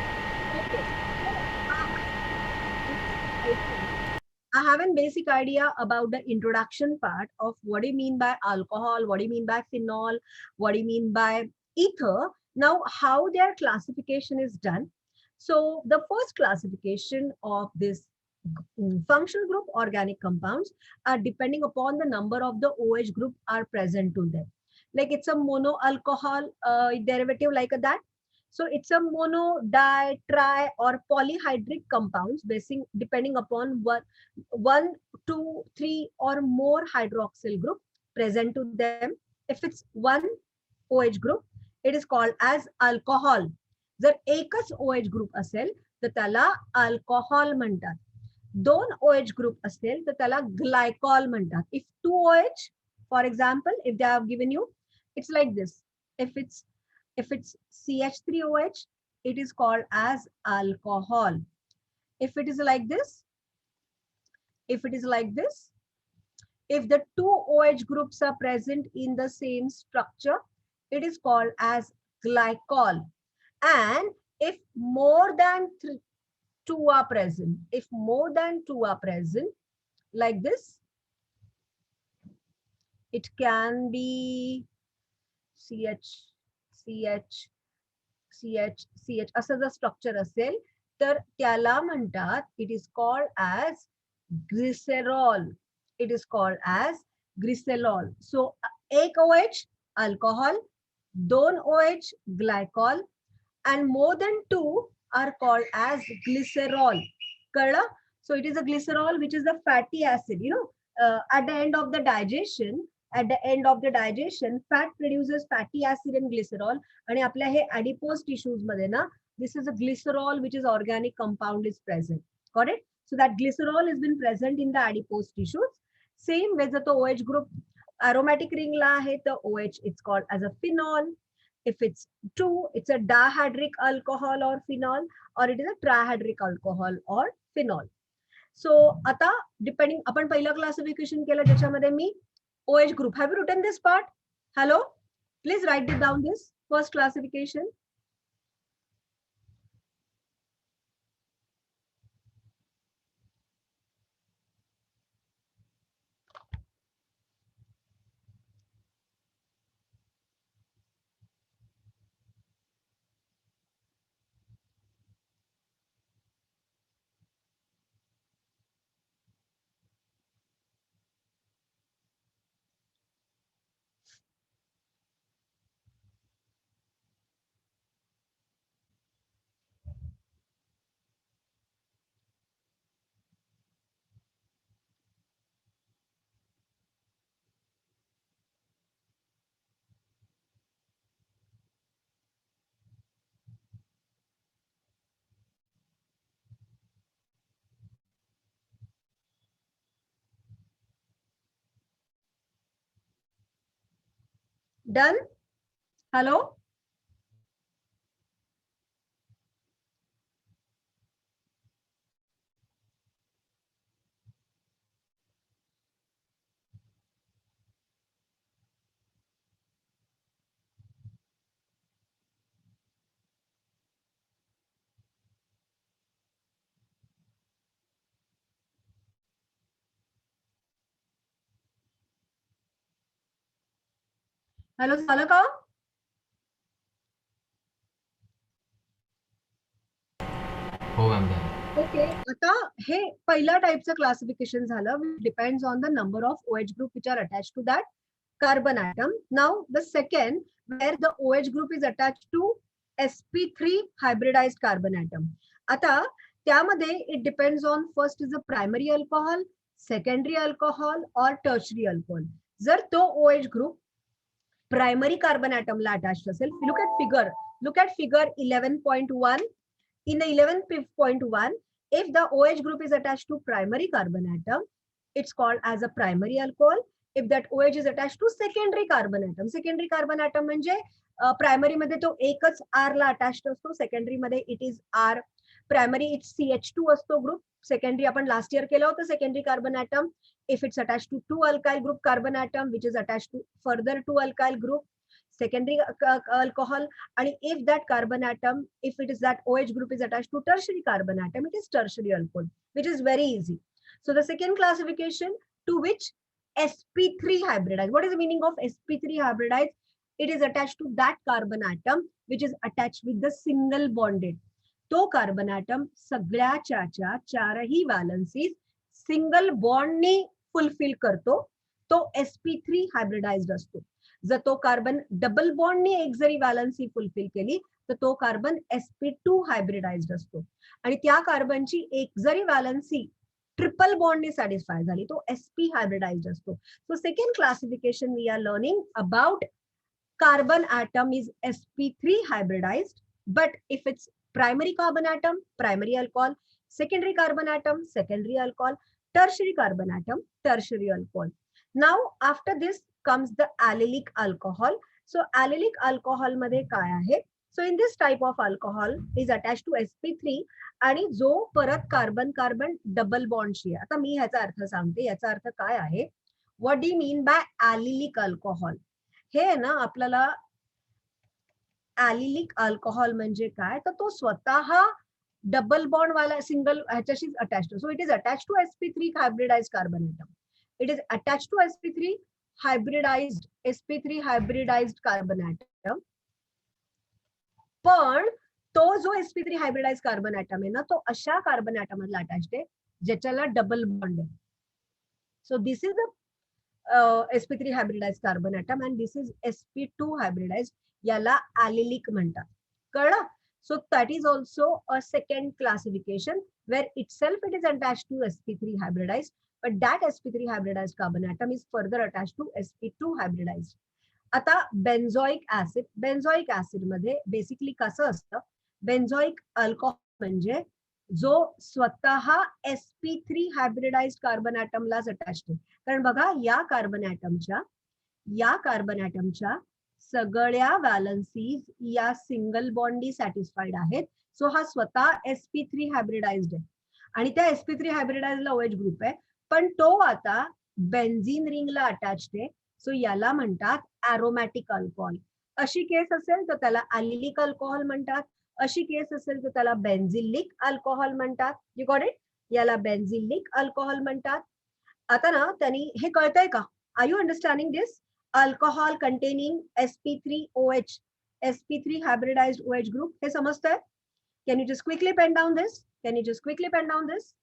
[SPEAKER 1] I have a basic idea about the introduction part of what do you mean by alcohol, what do you mean by phenol, what do you mean by ether. Now, how their classification is done? So the first classification of this functional group organic compounds are depending upon the number of the OH group are present to them. Like it's a mono alcohol derivative like that. So it's a mono, di, tri, or polyhydric compounds depending upon one, two, three, or more hydroxyl group present to them. If it's one OH group, it is called as alcohol. जर एकच OH group असेल तर त्याला alcohol म्हणतात. दोन OH group असेल तर त्याला ग्लायकॉल म्हणतात. If two OH, for example, if they have given you, it's like this. If it's CH3OH, it is called as alcohol. If it is like this, if the two OH groups are present in the same structure, it is called as glycol. And if more than two are present, like this, it can be CH, असं जर structure असेल तर त्याला म्हणतात, it is called as glycerol. It is called as glycerol. So एक OH alcohol, दोन OH glycol, and more than two are called as glycerol. कळलं? So it is a glycerol, which is the fatty acid. You know, at the end of the digestion, fat produces fatty acid and glycerol. आणि आपल्या हे adipose tissues मध्ये ना, this is a glycerol, which is organic compound is present. Got it? So that glycerol has been present in the adipose tissues. Same way जर तो OH group aromatic ring ला आहे तर OH, it's called as a phenol. If it's two, it's a dihydric alcohol or phenol, or it is a trihydric alcohol or phenol. So आता depending, आपण पहिलं classification केलं ज्याच्यामध्ये मी OH group. Have you written this part? Hello? Please write it down, this first classification. Done? Hello? Hello, झालं का?
[SPEAKER 4] हो ma'am झालं.
[SPEAKER 1] Okay, आता हे पहिल्या टाइपचं क्लासिफिकेशन झालं, which depends on the number of OH group which are attached to that carbon atom. Now the second, where the OH group is attached to sp3 hybridized carbon atom. आता त्यामध्ये it depends on first is the primary alcohol, secondary alcohol or tertiary alcohol. जर तो OH group primary carbon atom ला attached असेल, look at figure 11.1. In the 11.1, if the OH group is attached to primary carbon atom, it's called as a primary alcohol. If that OH is attached to secondary carbon atom म्हणजे primary मध्ये तो एकच R ला attached असतो, secondary मध्ये it is R. Primary it's CH2 असतो group, secondary आपण last year केलं होतं secondary carbon atom. If it's attached to two alkyl group carbon atom, which is attached to further two alkyl group, secondary alcohol. And if that carbon atom, if it is that OH group is attached to tertiary carbon atom, it is tertiary alcohol, which is very easy. So the second classification, to which sp3 hybridized. What is the meaning of sp3 hybridized? It is attached to that carbon atom which is attach with the single bonded, तो carbon item सगळ्याच्या चारही व्हॅलन्सीज single बॉन्डनी fulfil करतो, तो sp3 hybridised असतो. जर तो carbon double बॉन्डनी एक जरी व्हॅलन्सी फुलफिल केली तर तो कार्बन sp2 हायब्रिडाइज्ड असतो. आणि त्या कार्बनची एक जरी व्हॅलन्सी ट्रिपल बॉन्डनी सॅटिस्फाय झाली तो sp हायब्रिडाइज्ड असतो. So second classification we are learning about carbon atom is sp3 hybridized, but if it's primary carbon atom, primary alcohol, secondary carbon atom, secondary alcohol, tertiary carbon atom, tertiary alcohol. Now after this comes the allylic alcohol. So allylic alcohol मध्ये काय आहे? So in this type of alcohol is attached to sp3 आणि जो परत carbon carbon double बॉन्डशी आहे. आता मी ह्याचा अर्थ सांगते. याचा अर्थ काय आहे? What do you mean by allylic alcohol? हे ना आपल्याला ॲलिलिक अल्कोहोल म्हणजे काय, तर तो स्वतः डबल बॉन्ड वाला सिंगल ह्याच्याशी attach. So it is attach to sp3 hybridised carbon atom. It is attach to sp3 hybridised carbon atom. पण तो जो sp3 हायब्रिडाइज्ड कार्बन ॲटम आहे ना, तो अशा कार्बन ॲटमला अटॅच्ड आहे ज्याच्याला डबल बॉन्ड आहे. So this is the sp3 hybridized carbon atom and this is sp2 hybridized, याला allylic म्हणतात. कळलं? So that is also a second classification where itself it is attached to sp3 hybridized, but that sp3 hybridized carbon atom is further attached to sp2 hybridized. आता बेन्झोइक acid मध्ये basically कसं असतं, बेन्झोइक alcohol म्हणजे जो स्वतः sp3 hybridised carbon ॲटमलाच attached आहे. कारण बघा या कार्बन ॲटमच्या सगळ्या व्हॅलन्सीज या सिंगल बॉन्डनी सॅटिस्फाईड आहेत. सो हा स्वतः sp3 हायब्रिडाइज्ड आहे आणि त्या sp3 हायब्रिडाइज्डला OH ग्रुप आहे, पण तो आता बेन्झीन रिंगला अटॅच्ड आहे. सो याला म्हणतात ॲरोमॅटिक अल्कोहोल. अशी केस असेल तर त्याला ॲलिलिक अल्कोहोल म्हणतात. अशी केस असेल तर त्याला बेन्झिलिक अल्कोहोल म्हणतात. You got it? याला बेन्झिलिक अल्कोहोल म्हणतात. आता ना त्यांनी हे कळतंय का? Are you understanding this? Alcohol containing sp3OH, sp3 hybridized OH group, हे समजतंय? Can you just quickly pen down this?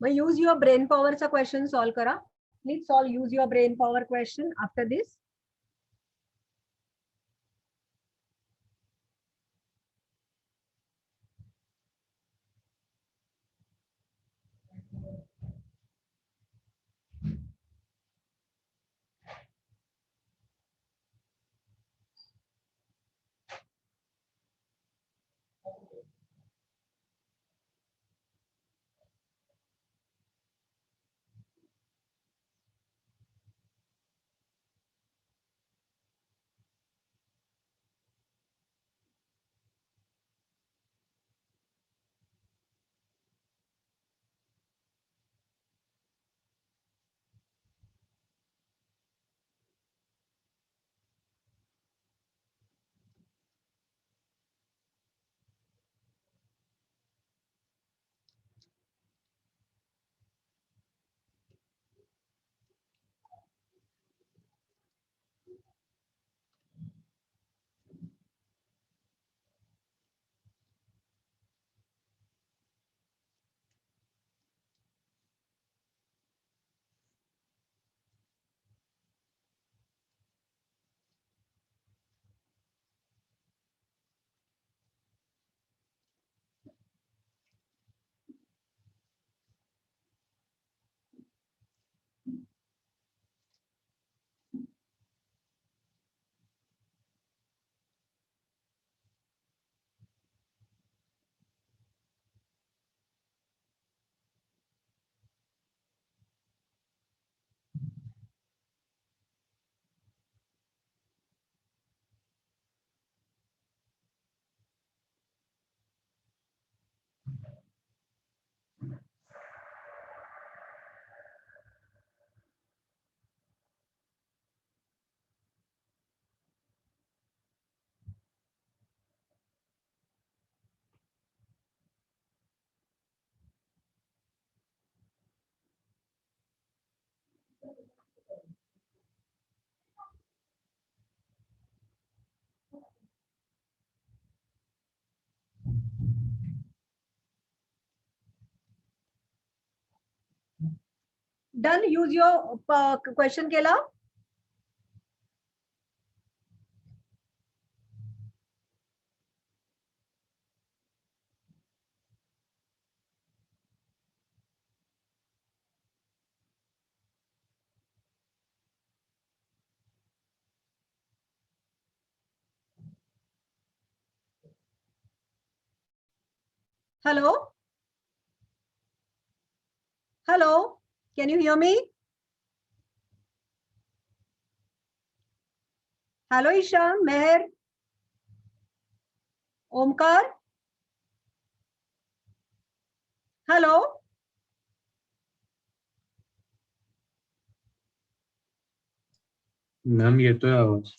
[SPEAKER 1] मग यूज युअर ब्रेन पॉवरचा क्वेश्चन सॉल्व करा. Please solve, use your brain power question after this. Done. Use your question केला. Hello hello, can you hear me? Hello Isha, Mehar, Omkar, hello.
[SPEAKER 5] Ma'am येतोय आवाज.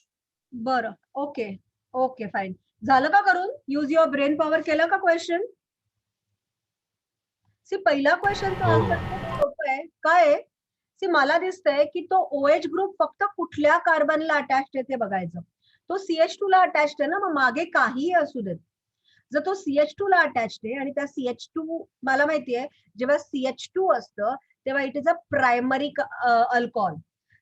[SPEAKER 1] बरं, okay okay fine. झालं का करून? यूज युअर ब्रेन पॉवर केलं का क्वेश्चन? सी पहिला क्वेश्चनचा
[SPEAKER 4] हो.
[SPEAKER 1] आन्सर खूप सोपं आहे. काय आहे? सी मला दिसतंय की तो OH ग्रुप फक्त कुठल्या कार्बनला अटॅच्ड आहे ते बघायचं. तो CH2 ला अटॅच्ड आहे ना, मग मागे काहीही असू देत. जर तो CH2 ला अटॅच्ड आहे आणि त्या CH2 मला माहिती आहे जेव्हा CH2 असतं तेव्हा it is a primary alcohol.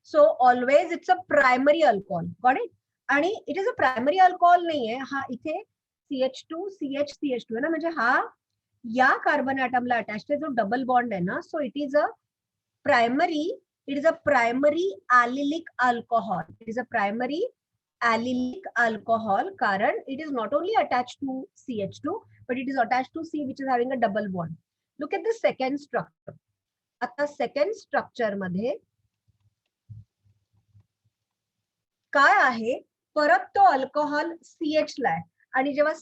[SPEAKER 1] So always it's a primary alcohol. Got it? आणि it is a primary alcohol नाहीये हा. इथे CH2 CH आहे ना, म्हणजे हा या कार्बन ॲटमला अटॅच्ड आहे जो डबल बॉन्ड आहे ना. So it is a primary, it is a primary allylic alcohol. It is a primary allylic alcohol कारण it is not only attached to CH2 but it is attached to C which is having a double bond. Look at the second structure. आता second structure मध्ये काय आहे? परत तो alcohol CH ला आहे आणि जेव्हा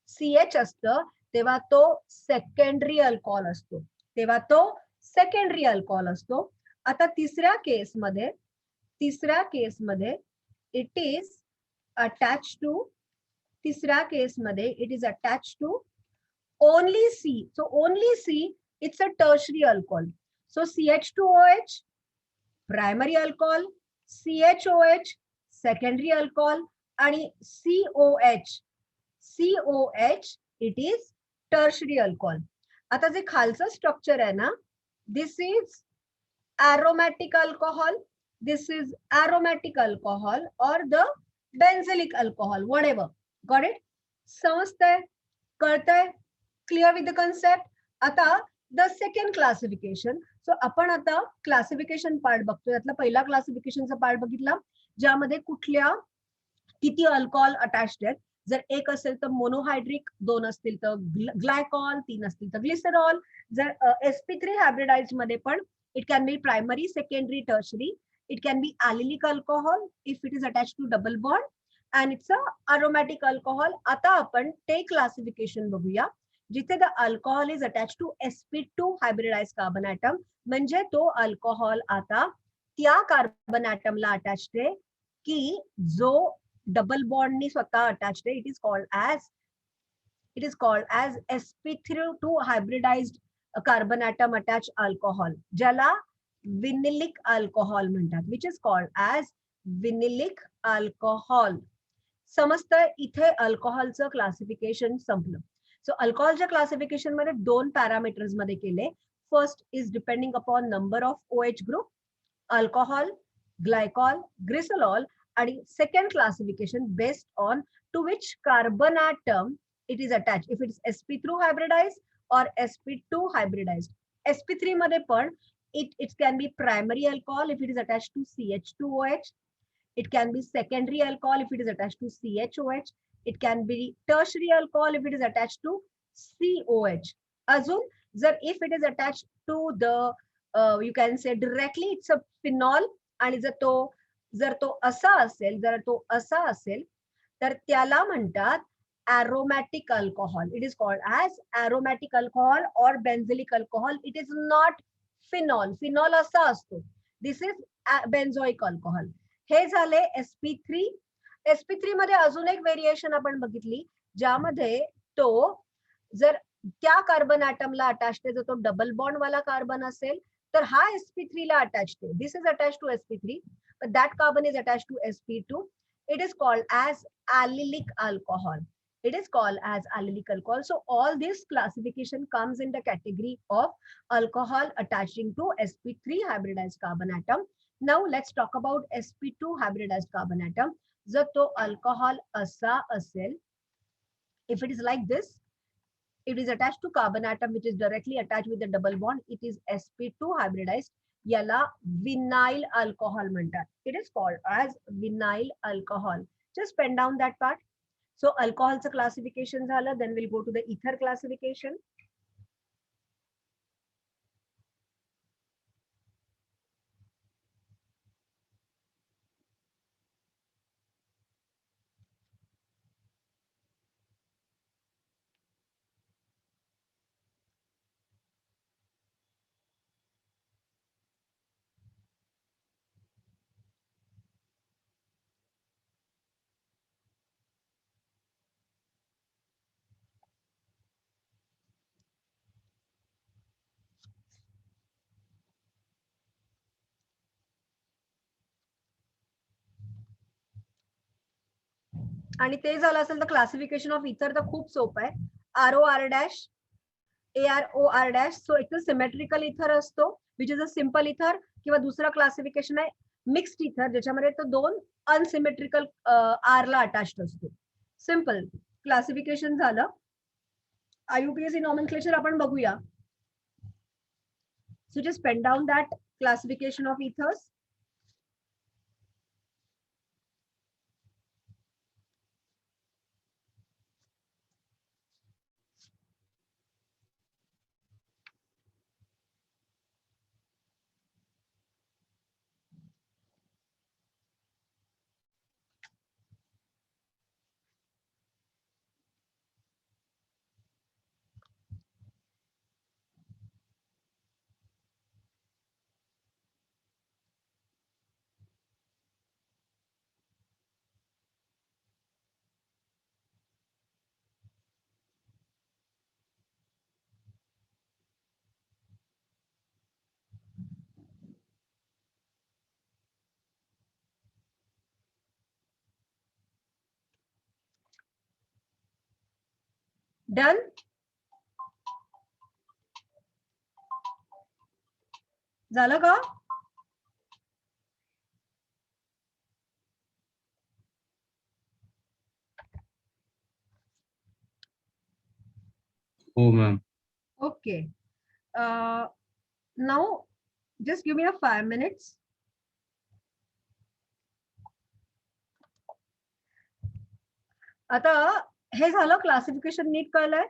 [SPEAKER 1] CH असतं तेव्हा तो सेकंडरी अल्कोहॉल असतो. आता तिसऱ्या केसमध्ये it is attach to only C. So only C, it's a tertiary alcohol. So CH2OH primary alcohol, CHOH secondary alcohol आणि COH it is tertiary alcohol. आता जे खालचं स्ट्रक्चर आहे ना, this is aromatic alcohol, this is aromatic alcohol or the benzylic alcohol, whatever. Got it? समजतंय? कळतंय? Clear with the concept? आता the second classification. So आपण आता क्लासिफिकेशन पार्ट बघतोय. यातला पहिला क्लासिफिकेशनचा पार्ट बघितला ज्यामध्ये किती अल्कोहॉल अटॅच्ड आहेत. जर एक असेल तर मोनोहायड्रिक, 2 असतील तर ग्लायकॉल, 3 असतील तर ग्लिसरॉल. जर sp3 हायब्रिडाइज मध्ये पण it can be primary, secondary, tertiary. It can be allylic alcohol if it is attached to double bond and it's a aromatic alcohol. आता आपण ते क्लासिफिकेशन बघूया जिथे the alcohol is attached to sp2 hybridized carbon atom. म्हणजे तो alcohol आता त्या carbon ॲटमला attached आहे की जो डबल बॉन्डनी स्वतः अटॅच्ड आहे. It is called as sp2 hybridized carbon atom attach alcohol, ज्याला विनिलिक अल्कोहॉल म्हणतात, which is called as vinylic alcohol. समजतंय? इथे अल्कोहॉलचं क्लासिफिकेशन संपलं. सो अल्कोहॉलच्या क्लासिफिकेशन मध्ये 2 पॅरामीटर्स मध्ये केले. First is depending upon number of OH group, alcohol, glycol, glycerol. आणि second classification based on to which carbon atom it is attach, if it is sp3 hybridized or sp2 hybridized. sp3 मध्ये पण it can be primary alcohol if it is attached to CH2OH. It can be secondary alcohol if it is attached to CHOH. It can be tertiary alcohol if it is attached to COH. अजून जर if it is attached to the you can say directly it's a phenol आणि जर तो असा असेल तर त्याला म्हणतात aromatic alcohol. It is called as aromatic alcohol or benzylic alcohol. It is not phenol. Phenol असा असतो. This is benzoic alcohol. हे झाले sp3. sp3 मध्ये अजून एक व्हेरिएशन आपण बघितली ज्यामध्ये तो जर त्या कार्बन ॲटमला अटॅच्ड आहे, जर तो डबल बॉन्ड वाला कार्बन असेल तर हा sp3 ला अटॅच्ड आहे. This is attached to sp3 but that carbon is attached to sp2. It is called as allylic alcohol. It is called as allylic alcohol. So all this classification comes in the category of alcohol attaching to sp3 hybridized carbon atom. Now let's talk about sp2 hybridized carbon atom. जर तो alcohol असा असेल, if it is like this, it is attached to carbon atom which is directly attached with the double bond, it is sp2 hybridized. याला vinyl alcohol म्हणतात. It is called as vinyl alcohol. Just pen down that part. So alcoholचं classification झालं, then we'll go to the ether classification. आणि ते झालं असेल तर classification of इथर तर खूप सोपं आहे. ROR dash AROR dash. So एक सिमेट्रिकल इथर असतो विच इज अ सिम्पल इथर, किंवा दुसरा क्लासिफिकेशन आहे मिक्स्ड इथर ज्याच्यामध्ये तो दोन अनसिमेट्रिकल आर ला अटॅच्ड असतो. सिम्पल क्लासिफिकेशन झालं. IUPAC नॉमेनक्लेचर आपण बघूया. So just pen down that classification of ethers. Done. झालं का?
[SPEAKER 4] हो ma'am.
[SPEAKER 1] Okay. Now just give me a 5 minutes. आता हे झालं क्लासिफिकेशन नीट कळलंय.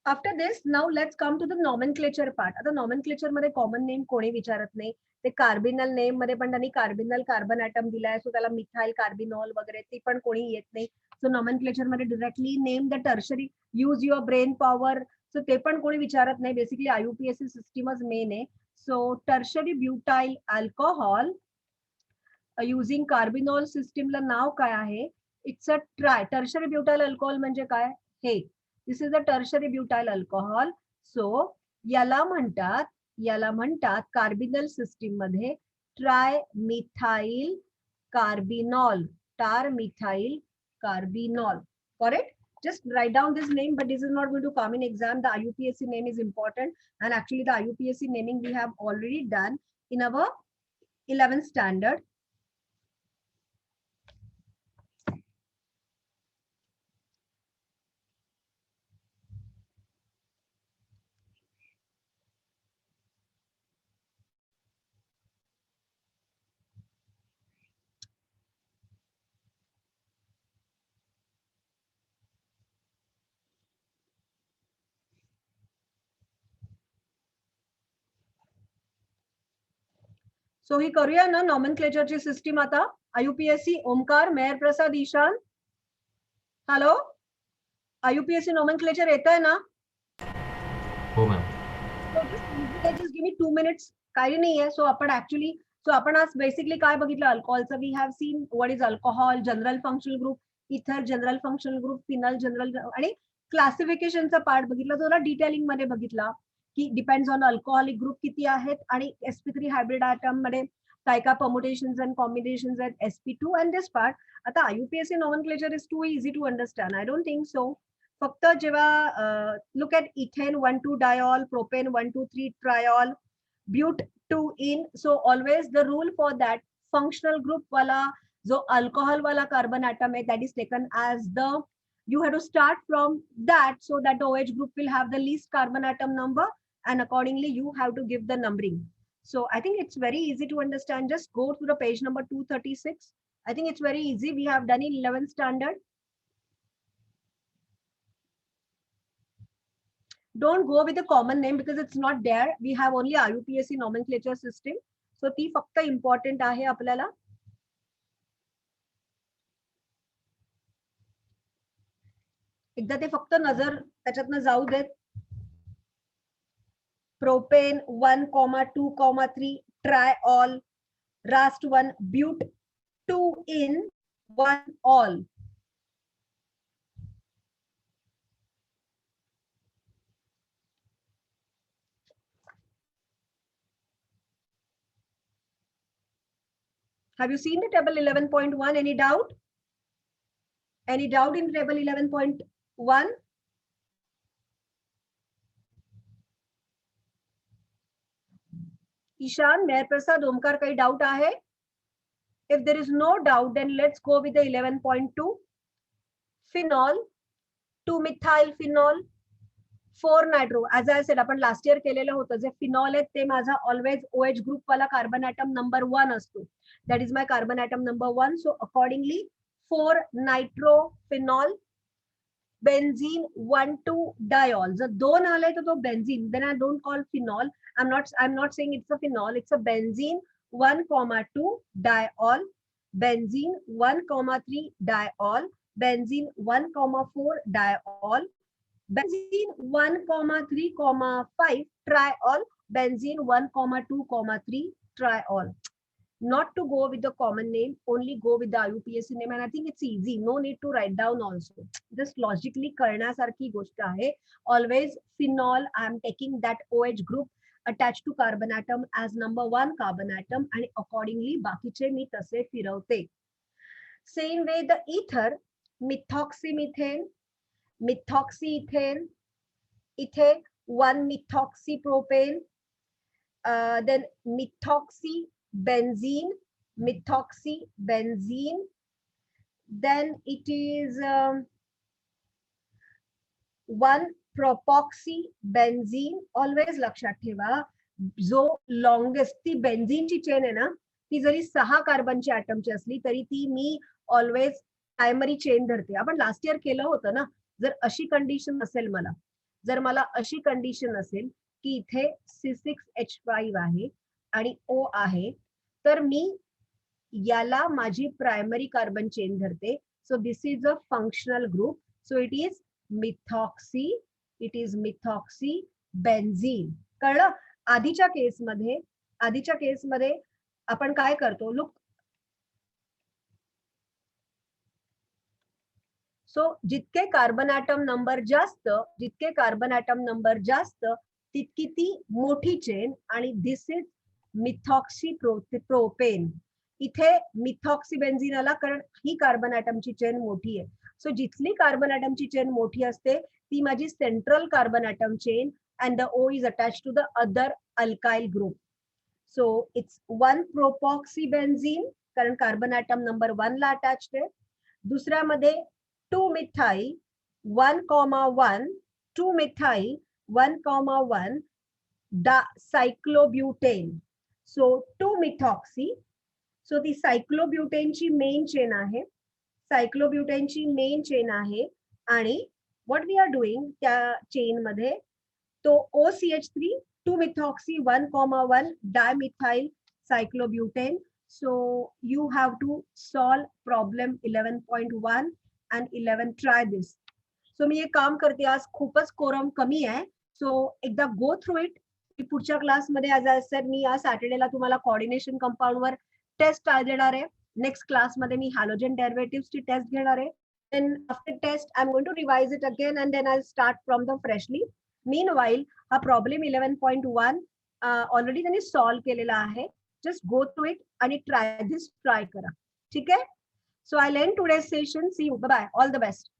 [SPEAKER 1] After this now let's come to the nomenclature part. आता नॉमेनक्लेचर मध्ये कॉमन नेम कोणी विचारत नाही. ते कार्बिनल नेम मध्ये पण त्यांनी कार्बिनल कार्बन ॲटम दिलाय, सो त्याला मिथाइल कार्बिनॉल वगैरे ते पण कोणी येत नाही. सो नॉमेनक्लेचर मध्ये directly name the tertiary, use your brain power, so ते पण कोणी विचारत नाही. बेसिकली IUPAC सिस्टीमच मेन आहे. So tertiary butyl alcohol using carbinol सिस्टीमला नाव काय आहे? It's a tri. Tertiary butyl alcohol म्हणजे काय? हे this is a tertiary butyl alcohol. So याला म्हणतात कार्बिनल सिस्टीम मध्ये tri methyl carbinol, tri methyl carbinol. Correct? Just write down this name, but this is not going to come in exam. The IUPAC name is important, and actually the IUPAC naming we have already done in our 11th standard. So ही करूया ना नॉमेनक्लेचरची system आता. IUPAC Omkar, Mehar Prasad, Ishan. Hello, IUPAC nomenclature येत आहे ना?
[SPEAKER 4] हो ma'am.
[SPEAKER 1] Just give me 2 minutes. काही नाहीये. सो आपण आज बेसिकली काय बघितलं? अल्कोहॉलचं we have seen what is alcohol, general functional group, ether general functional group, phenol general, आणि क्लासिफिकेशनचा पार्ट बघितला. जरा डिटेलिंग मध्ये बघितला की डिपेंड्स ऑन अल्कोहॉलिक ग्रुप किती आहेत, आणि sp3 हायब्रिड ॲटम मध्ये काय काय permutations and combinations at sp2 and this part. आता IUPAC nomenclature is too easy to understand. I don't think so. फक्त जेव्हा look at ethane 1,2 diol, propane 1,2,3 triol, but 2 in. So always the rule for that functional group wala जो alcohol wala carbon atom hai, that is taken as the, you have to start from that so that the OH group will have the least carbon atom number, and accordingly you have to give the numbering. So I think it's very easy to understand. Just go to the page number 236. I think it's very easy. We have done in 11th standard. Don't go with the common name because it's not there. We have only IUPAC nomenclature system. So ती फक्त important आहे आपल्याला. एकदा ते फक्त नजर त्याच्यातनं जाऊ देत. Propane 1,2,3 triol, last one but 2 in 1 all. Have you seen the table 11.1? Any doubt? Any doubt in table 11.1? Ishan, Meher Prasad, Omkar, kai doubt aahe? If there is no doubt, then let's go with the 11.2. Phenol, 2-methyl phenol, 4-nitro. As I said, आपण last year केलेलं होतं. जे phenol आहे ते माझा always OH group वाला carbon atom number 1 असतो. That is my carbon atom number 1. So accordingly, 4-nitro phenol, benzene 1,2 diol. जर 2 आले तर तो benzene. Then I don't call phenol. I'm not saying it's a phenol. It's a benzene 1,2 diol, benzene 1,3 diol, benzene 1,4 diol, benzene 1,3,5 triol, benzene 1,2,3 triol. Not to go with the common name, only go with the IUPAC name, and I think it's easy. No need to write down also. Just logically करण्यासारखी गोष्ट आहे. Always phenol, I am taking that OH group attached to carbon atom as number 1 carbon atom, and accordingly बाकीचे मी तसे फिरवते. Same way the ether, methoxymethane, methoxyethane, ethe 1-methoxypropane, then methoxybenzene, methoxybenzene, then it is 1-propoxybenzene. Always लक्षात ठेवा, जो longest ती बेन्झीनची chain आहे ना, ती जरी 6 कार्बनची ॲटमची असली तरी ती मी ऑलवेज प्रायमरी चेन धरते. आपण लास्ट इयर केलं होतं ना. जर अशी कंडिशन असेल मला, जर मला अशी कंडिशन असेल की इथे C6H5 आहे आणि O आहे, तर मी याला माझी प्रायमरी कार्बन चेन धरते. So this is a functional group. So it is methoxy, it is methoxy benzene. कळलं? आधीच्या केसमध्ये आपण काय करतो, लुक. सो जितके कार्बन ॲटम नंबर जास्त, तितकी ती मोठी चेन, आणि दिस इज मिथॉक्सीप्रोपेन. इथे मिथॉक्सीबेन्झीन आला कारण ही कार्बन ॲटमची चेन मोठी आहे. सो जिथली कार्बन ॲटमची चेन मोठी असते ती माझी central carbon atom chain, and the O is attached to the other alkyl group. So it's 1-propoxybenzene कारण कार्बन ॲटम नंबर 1 ला अटॅच्ड आहे. दुसऱ्यामध्ये 2-methyl 1,1, 2-methyl 1,1 cyclobutane. So 2-methoxy. So ती सायक्लोब्युटेनची मेन चेन आहे, आणि what we are doing त्या chain मध्ये तो OCH3 2-methoxy 1,1 dimethyl cyclobutane. So you have to solve problem 11.1 and 11. Try this. So मी एक काम करते, आज खूपच कोरम कमी आहे. सो एकदा गो थ्रू इट. पुढच्या क्लासमध्ये ॲज आय सेड मी या सॅटर्डेला तुम्हाला कोऑर्डिनेशन कंपाऊंडवर टेस्ट देणार आहे. नेक्स्ट क्लासमध्ये मी हॅलोजन डेरिव्हेटिव्हची टेस्ट घेणार आहे. Then after test, I'm going to revise it again and then I'll start from the freshly. Meanwhile, हा problem 11.1 already त्यांनी solve केलेला आहे. जस्ट गो थ्रू इट आणि ट्राय करा. ठीक आहे? So I end today session. See you. Bye. All the best.